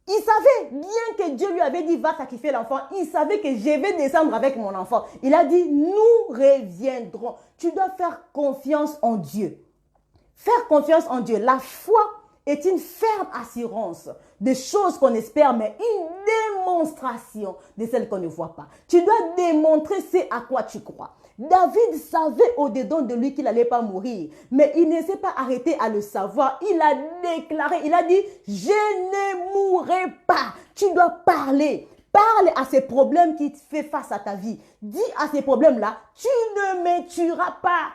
Il savait, bien que Dieu lui avait dit, va sacrifier l'enfant, il savait que je vais descendre avec mon enfant. Il a dit, nous reviendrons. Tu dois faire confiance en Dieu. Faire confiance en Dieu. La foi est une ferme assurance des choses qu'on espère, mais une démonstration de celles qu'on ne voit pas. Tu dois démontrer ce à quoi tu crois. David savait au-dedans de lui qu'il n'allait pas mourir, mais il ne s'est pas arrêté à le savoir. Il a déclaré, il a dit, je ne mourrai pas. Tu dois parler. Parle à ces problèmes qui te font face à ta vie. Dis à ces problèmes-là, tu ne me tueras pas.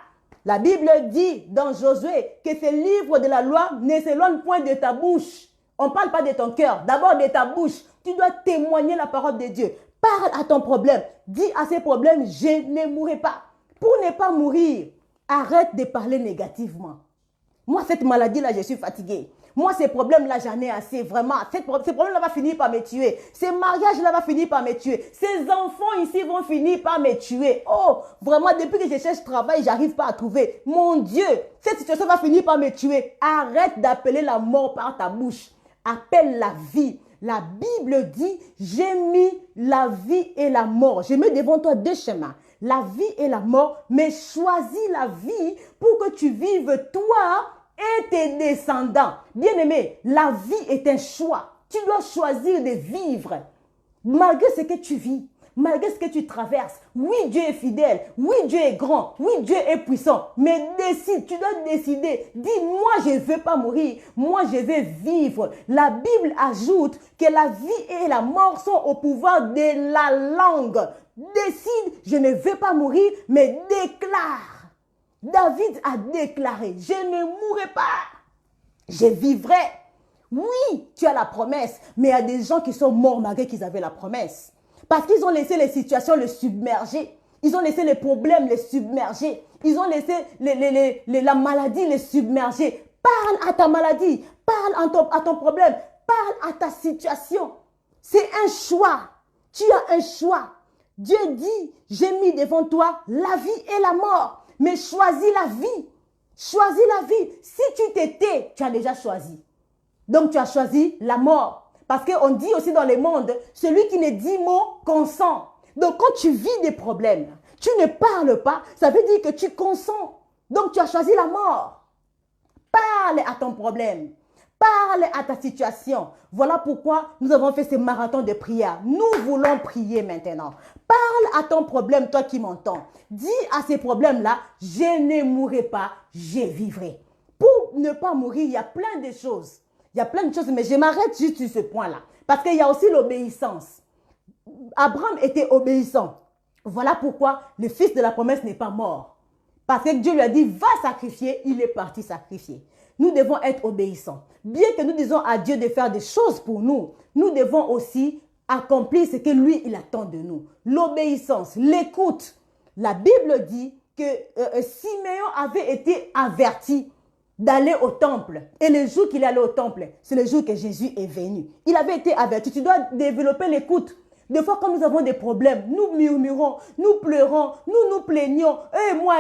La Bible dit dans Josué que ce livre de la loi ne s'éloigne point de ta bouche. On ne parle pas de ton cœur, d'abord de ta bouche. Tu dois témoigner la parole de Dieu. Parle à ton problème. Dis à ces problèmes, je ne mourrai pas. Pour ne pas mourir, arrête de parler négativement. Moi, cette maladie-là, je suis fatiguée. Moi, ces problèmes-là, j'en ai assez, vraiment. Ces problèmes-là vont finir par me tuer. Ces mariages-là vont finir par me tuer. Ces enfants ici vont finir par me tuer. Oh, vraiment, depuis que je cherche travail, j'arrive pas à trouver. Mon Dieu, cette situation va finir par me tuer. Arrête d'appeler la mort par ta bouche. Appelle la vie. La Bible dit, j'ai mis la vie et la mort. Je mets devant toi deux chemins. La vie et la mort, mais choisis la vie pour que tu vives toi et tes descendants. Bien-aimé, la vie est un choix. Tu dois choisir de vivre malgré ce que tu vis, malgré ce que tu traverses. Oui, Dieu est fidèle. Oui, Dieu est grand. Oui, Dieu est puissant. Mais décide, tu dois décider. Dis, moi, je ne veux pas mourir. Moi, je veux vivre. La Bible ajoute que la vie et la mort sont au pouvoir de la langue. Décide, je ne veux pas mourir, mais déclare. David a déclaré, je ne mourrai pas, je vivrai. Oui, tu as la promesse, mais il y a des gens qui sont morts malgré qu'ils avaient la promesse. Parce qu'ils ont laissé les situations les submerger. Ils ont laissé les problèmes les submerger. Ils ont laissé la maladie les submerger. Parle à ta maladie, parle à ton problème, parle à ta situation. C'est un choix. Tu as un choix. Dieu dit, j'ai mis devant toi la vie et la mort. Mais choisis la vie. Choisis la vie. Si tu t'étais, tu as déjà choisi. Donc tu as choisi la mort. Parce qu'on dit aussi dans le monde, celui qui ne dit mot consent. Donc quand tu vis des problèmes, tu ne parles pas, ça veut dire que tu consens. Donc tu as choisi la mort. Parle à ton problème. Parle à ta situation. Voilà pourquoi nous avons fait ce marathon de prière. Nous voulons prier maintenant. Parle à ton problème, toi qui m'entends. Dis à ces problèmes-là, je ne mourrai pas, je vivrai. Pour ne pas mourir, il y a plein de choses. Il y a plein de choses, mais je m'arrête juste sur ce point-là. Parce qu'il y a aussi l'obéissance. Abraham était obéissant. Voilà pourquoi le fils de la promesse n'est pas mort. Parce que Dieu lui a dit, va sacrifier, il est parti sacrifier. Nous devons être obéissants. Bien que nous disons à Dieu de faire des choses pour nous, nous devons aussi accomplir ce que lui, il attend de nous. L'obéissance, l'écoute. La Bible dit que Siméon avait été averti d'aller au temple. Et le jour qu'il est allé au temple, c'est le jour que Jésus est venu. Il avait été averti. Tu dois développer l'écoute. Des fois, quand nous avons des problèmes, nous murmurons, nous pleurons, nous plaignons. Moi.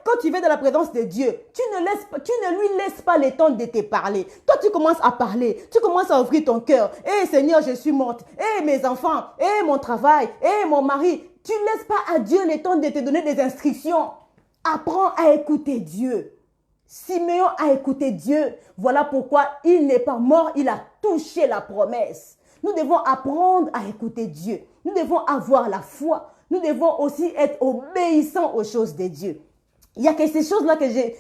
Quand tu viens dans la présence de Dieu, tu ne lui laisses pas le temps de te parler. Toi, tu commences à parler. Tu commences à ouvrir ton cœur. Seigneur, je suis morte. Mes enfants. Mon travail. Mon mari. Tu ne laisses pas à Dieu le temps de te donner des instructions. Apprends à écouter Dieu. Simeon a écouté Dieu. Voilà pourquoi il n'est pas mort, il a touché la promesse. Nous devons apprendre à écouter Dieu. Nous devons avoir la foi. Nous devons aussi être obéissants aux choses de Dieu. Il y a que ces choses-là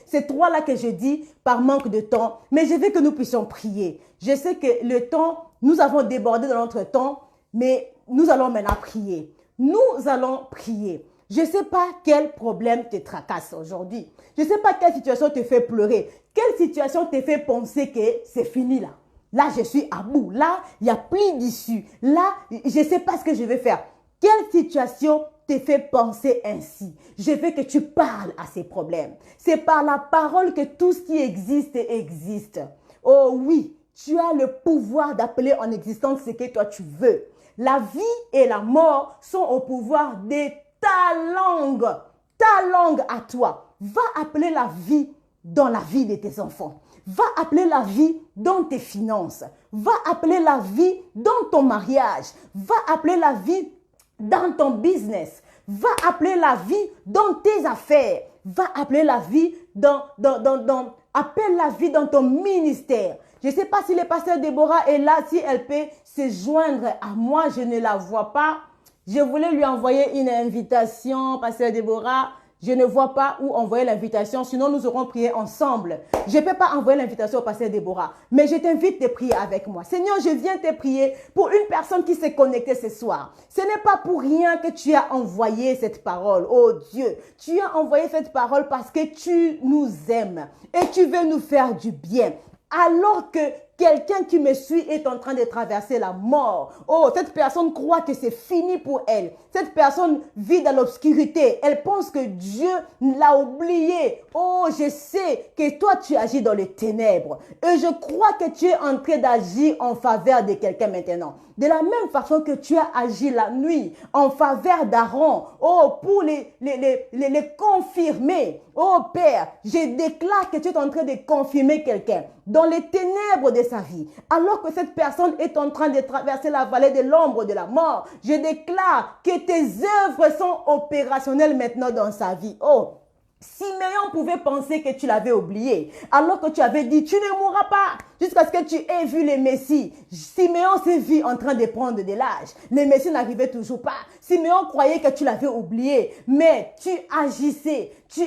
ces trois-là que je dis par manque de temps, mais je veux que nous puissions prier. Je sais que le temps, nous avons débordé dans notre temps, mais nous allons maintenant prier. Nous allons prier. Je ne sais pas quel problème te tracasse aujourd'hui. Je ne sais pas quelle situation te fait pleurer. Quelle situation te fait penser que c'est fini là. Là, je suis à bout. Là, il n'y a plus d'issue. Là, je ne sais pas ce que je vais faire. Quelle situation te fait penser ainsi? Je veux que tu parles à ces problèmes. C'est par la parole que tout ce qui existe existe. Oh oui, tu as le pouvoir d'appeler en existence ce que toi tu veux. La vie et la mort sont au pouvoir de ta langue à toi. Va appeler la vie dans la vie de tes enfants. Va appeler la vie dans tes finances. Va appeler la vie dans ton mariage. Va appeler la vie dans ton business. Va appeler la vie dans tes affaires. Va appeler la vie appelle la vie dans ton ministère. Je ne sais pas si le pasteur Déborah est là, si elle peut se joindre à moi, je ne la vois pas. Je voulais lui envoyer une invitation, pasteur Déborah. Je ne vois pas où envoyer l'invitation, sinon nous aurons prié ensemble. Je ne peux pas envoyer l'invitation au pasteur Déborah, mais je t'invite à prier avec moi. Seigneur, je viens te prier pour une personne qui s'est connectée ce soir. Ce n'est pas pour rien que tu as envoyé cette parole. Oh Dieu, tu as envoyé cette parole parce que tu nous aimes et tu veux nous faire du bien. Alors que quelqu'un qui me suit est en train de traverser la mort. Oh, cette personne croit que c'est fini pour elle. Cette personne vit dans l'obscurité. Elle pense que Dieu l'a oublié. Oh, je sais que toi, tu agis dans les ténèbres. Et je crois que tu es en train d'agir en faveur de quelqu'un maintenant. De la même façon que tu as agi la nuit en faveur d'Aaron. Oh, pour les confirmer. Oh Père, je déclare que tu es en train de confirmer quelqu'un dans les ténèbres de sa vie. Alors que cette personne est en train de traverser la vallée de l'ombre de la mort, je déclare que tes œuvres sont opérationnelles maintenant dans sa vie. Oh, Simeon pouvait penser que tu l'avais oublié, alors que tu avais dit, tu ne mourras pas jusqu'à ce que tu aies vu le Messie. Simeon s'est vu en train de prendre de l'âge. Le Messie n'arrivait toujours pas. Simeon croyait que tu l'avais oublié, mais tu agissais, tu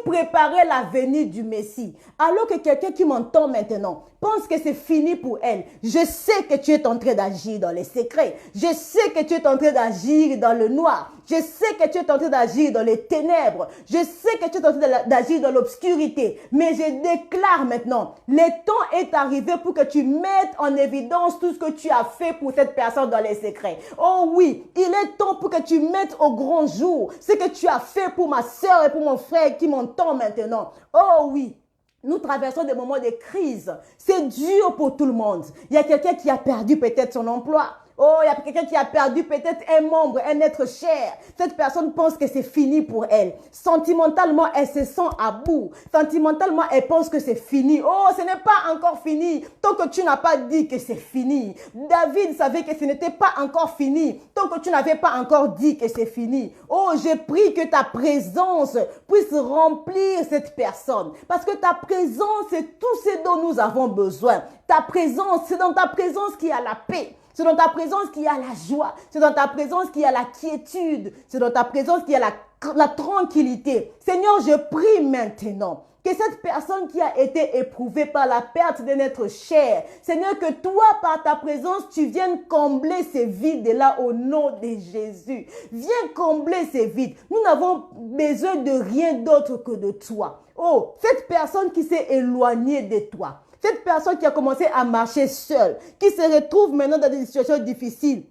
préparais la venue du Messie. Alors que quelqu'un qui m'entend maintenant pense que c'est fini pour elle, je sais que tu es en train d'agir dans les secrets. Je sais que tu es en train d'agir dans le noir. Je sais que tu es en train d'agir dans les ténèbres. Je sais que tu es en train d'agir dans l'obscurité. Mais je déclare maintenant, le temps est arrivé pour que tu mettes en évidence tout ce que tu as fait pour cette personne dans les secrets. Oh oui, il est temps pour que tu mettes au grand jour ce que tu as fait pour ma soeur et pour mon frère qui m'entend maintenant. Oh oui. Nous traversons des moments de crise. C'est dur pour tout le monde. Il y a quelqu'un qui a perdu peut-être son emploi. Oh, il y a quelqu'un qui a perdu peut-être un membre, un être cher. Cette personne pense que c'est fini pour elle. Sentimentalement, elle se sent à bout. Sentimentalement, elle pense que c'est fini. Oh, ce n'est pas encore fini. Tant que tu n'as pas dit que c'est fini. David savait que ce n'était pas encore fini. Tant que tu n'avais pas encore dit que c'est fini. Oh, je prie que ta présence puisse remplir cette personne. Parce que ta présence, c'est tout ce dont nous avons besoin. Ta présence, c'est dans ta présence qu'il y a la paix. C'est dans ta présence qu'il y a la joie. C'est dans ta présence qu'il y a la quiétude. C'est dans ta présence qu'il y a la tranquillité. Seigneur, je prie maintenant que cette personne qui a été éprouvée par la perte de notre chair, Seigneur, que toi, par ta présence, tu viennes combler ces vides-là au nom de Jésus. Viens combler ces vides. Nous n'avons besoin de rien d'autre que de toi. Oh, cette personne qui s'est éloignée de toi, cette personne qui a commencé à marcher seule, qui se retrouve maintenant dans des situations difficiles,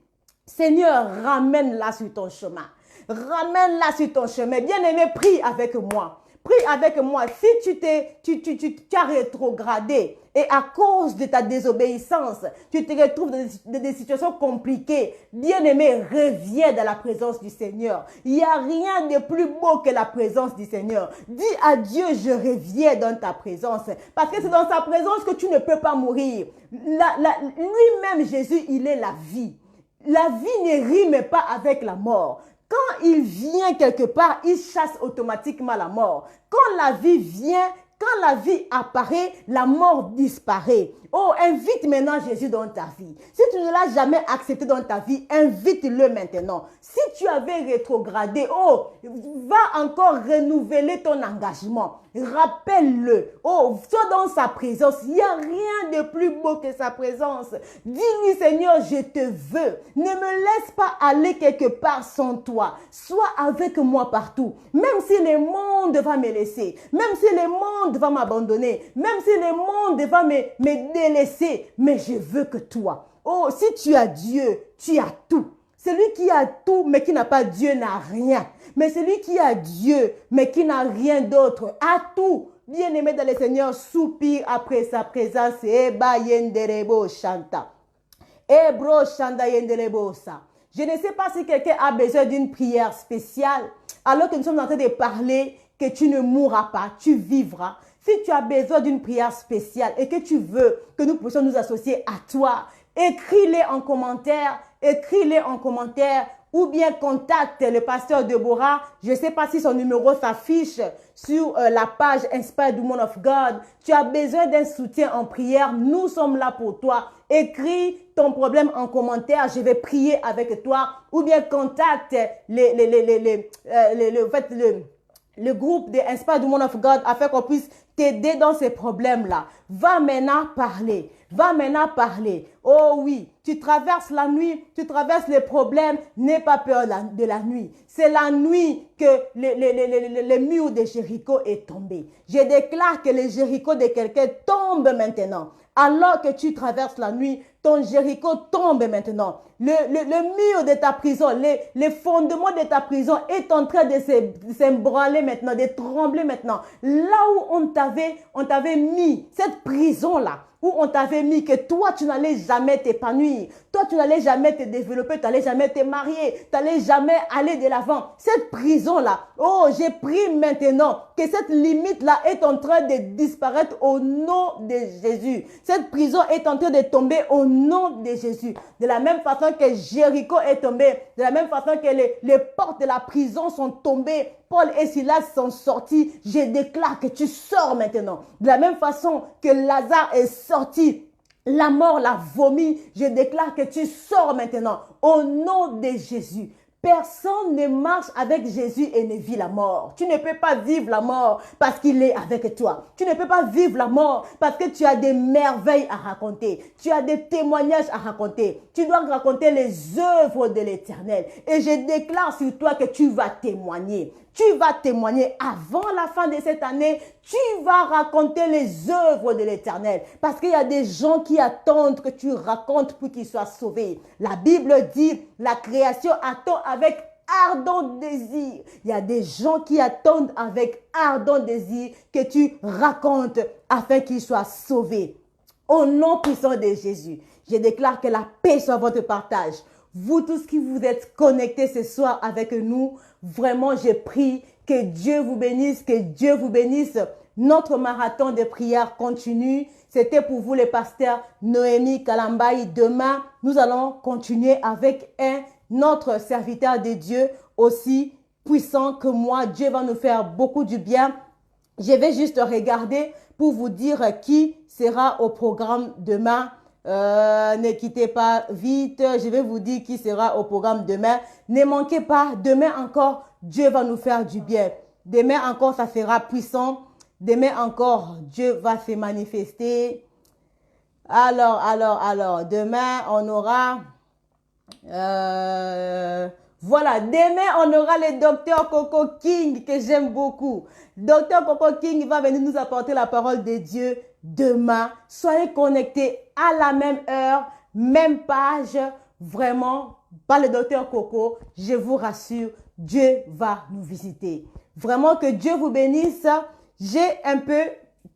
Seigneur, ramène-la sur ton chemin. Ramène-la sur ton chemin. Bien-aimé, prie avec moi. Prie avec moi. Si tu as rétrogradé et à cause de ta désobéissance, tu te retrouves dans des situations compliquées, bien-aimé, reviens dans la présence du Seigneur. Il n'y a rien de plus beau que la présence du Seigneur. Dis à Dieu, je reviens dans ta présence. Parce que c'est dans sa présence que tu ne peux pas mourir. Lui-même, Jésus, il est la vie. La vie ne rime pas avec la mort. Quand il vient quelque part, il chasse automatiquement la mort. Quand la vie vient, quand la vie apparaît, la mort disparaît. Oh, invite maintenant Jésus dans ta vie. Si tu ne l'as jamais accepté dans ta vie, invite-le maintenant. Si tu avais rétrogradé, oh, va encore renouveler ton engagement. Rappelle-le. Oh, sois dans sa présence. Il n'y a rien de plus beau que sa présence. Dis-lui, Seigneur, je te veux. Ne me laisse pas aller quelque part sans toi. Sois avec moi partout. Même si le monde va me laisser, même si le monde va m'abandonner, même si le monde va me délaisser, mais je veux que toi. Oh, si tu as Dieu, tu as tout. Celui qui a tout, mais qui n'a pas Dieu, n'a rien. Mais celui qui a Dieu, mais qui n'a rien d'autre, a tout. Bien-aimé dans le Seigneur, soupire après sa présence. Eba yenderebo chanta. Ebro chanda yenderebo sa. Je ne sais pas si quelqu'un a besoin d'une prière spéciale, alors que nous sommes en train de parler que tu ne mourras pas, tu vivras. Si tu as besoin d'une prière spéciale et que tu veux que nous puissions nous associer à toi, écris-les en commentaire, ou bien contacte le pasteur Deborah. Je ne sais pas si son numéro s'affiche sur la page Inspired Woman of God. Tu as besoin d'un soutien en prière. Nous sommes là pour toi. Écris ton problème en commentaire. Je vais prier avec toi. Ou bien contacte le groupe de Inspired Woman of God afin qu'on puisse t'aider dans ces problèmes-là. Va maintenant parler. Va maintenant parler. Oh oui, tu traverses la nuit, tu traverses les problèmes. N'aie pas peur de la nuit. C'est la nuit que le mur de Jéricho est tombé. Je déclare que le Jéricho de quelqu'un tombe maintenant. Alors que tu traverses la nuit, ton Jéricho tombe maintenant. Le mur de ta prison, les fondements de ta prison est en train de s'ébranler maintenant, de trembler maintenant. Là où on t'avait mis, cette prison-là, où on t'avait mis que toi, tu n'allais jamais t'épanouir. Toi, tu n'allais jamais te développer, tu n'allais jamais te marier, tu n'allais jamais aller de l'avant. Cette prison-là, oh, j'ai pris maintenant que cette limite-là est en train de disparaître au nom de Jésus. Cette prison est en train de tomber au nom de Jésus. De la même façon que Jéricho est tombé, de la même façon que les portes de la prison sont tombées, Paul et Silas sont sortis. Je déclare que tu sors maintenant. De la même façon que Lazare est sorti, la mort l'a vomi. Je déclare que tu sors maintenant au nom de Jésus. Personne ne marche avec Jésus et ne vit la mort. Tu ne peux pas vivre la mort parce qu'il est avec toi. Tu ne peux pas vivre la mort parce que tu as des merveilles à raconter. Tu as des témoignages à raconter. Tu dois raconter les œuvres de l'Éternel. Et je déclare sur toi que tu vas témoigner. Tu vas témoigner avant la fin de cette année. Tu vas raconter les œuvres de l'Éternel. Parce qu'il y a des gens qui attendent que tu racontes pour qu'ils soient sauvés. La Bible dit, la création attend avec ardent désir. Il y a des gens qui attendent avec ardent désir que tu racontes afin qu'ils soient sauvés. Au nom puissant de Jésus, je déclare que la paix soit votre partage. Vous tous qui vous êtes connectés ce soir avec nous, vraiment je prie que Dieu vous bénisse, que Dieu vous bénisse. Notre marathon de prière continue. C'était pour vous les pasteurs Noémie Kalambaï. Demain, nous allons continuer avec un autre serviteur de Dieu aussi puissant que moi. Dieu va nous faire beaucoup du bien. Je vais juste regarder pour vous dire qui sera au programme demain. Ne quittez pas vite, je vais vous dire qui sera au programme demain. Ne manquez pas, demain encore, Dieu va nous faire du bien. Demain encore, ça sera puissant. Demain encore, Dieu va se manifester. Alors, demain, on aura... voilà, demain, on aura le docteur Coco King, que j'aime beaucoup. Docteur Coco King va venir nous apporter la parole de Dieu demain. Soyez connectés à la même heure, même page. Vraiment, par le docteur Coco, je vous rassure, Dieu va nous visiter. Vraiment que Dieu vous bénisse. J'ai un peu,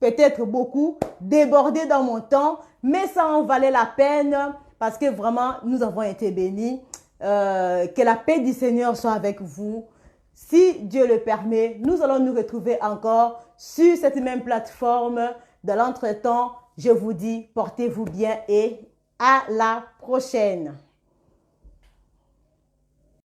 peut-être beaucoup, débordé dans mon temps, mais ça en valait la peine parce que vraiment, nous avons été bénis. Que la paix du Seigneur soit avec vous. Si Dieu le permet, nous allons nous retrouver encore sur cette même plateforme. Dans l'entretemps, je vous dis, portez-vous bien et à la prochaine.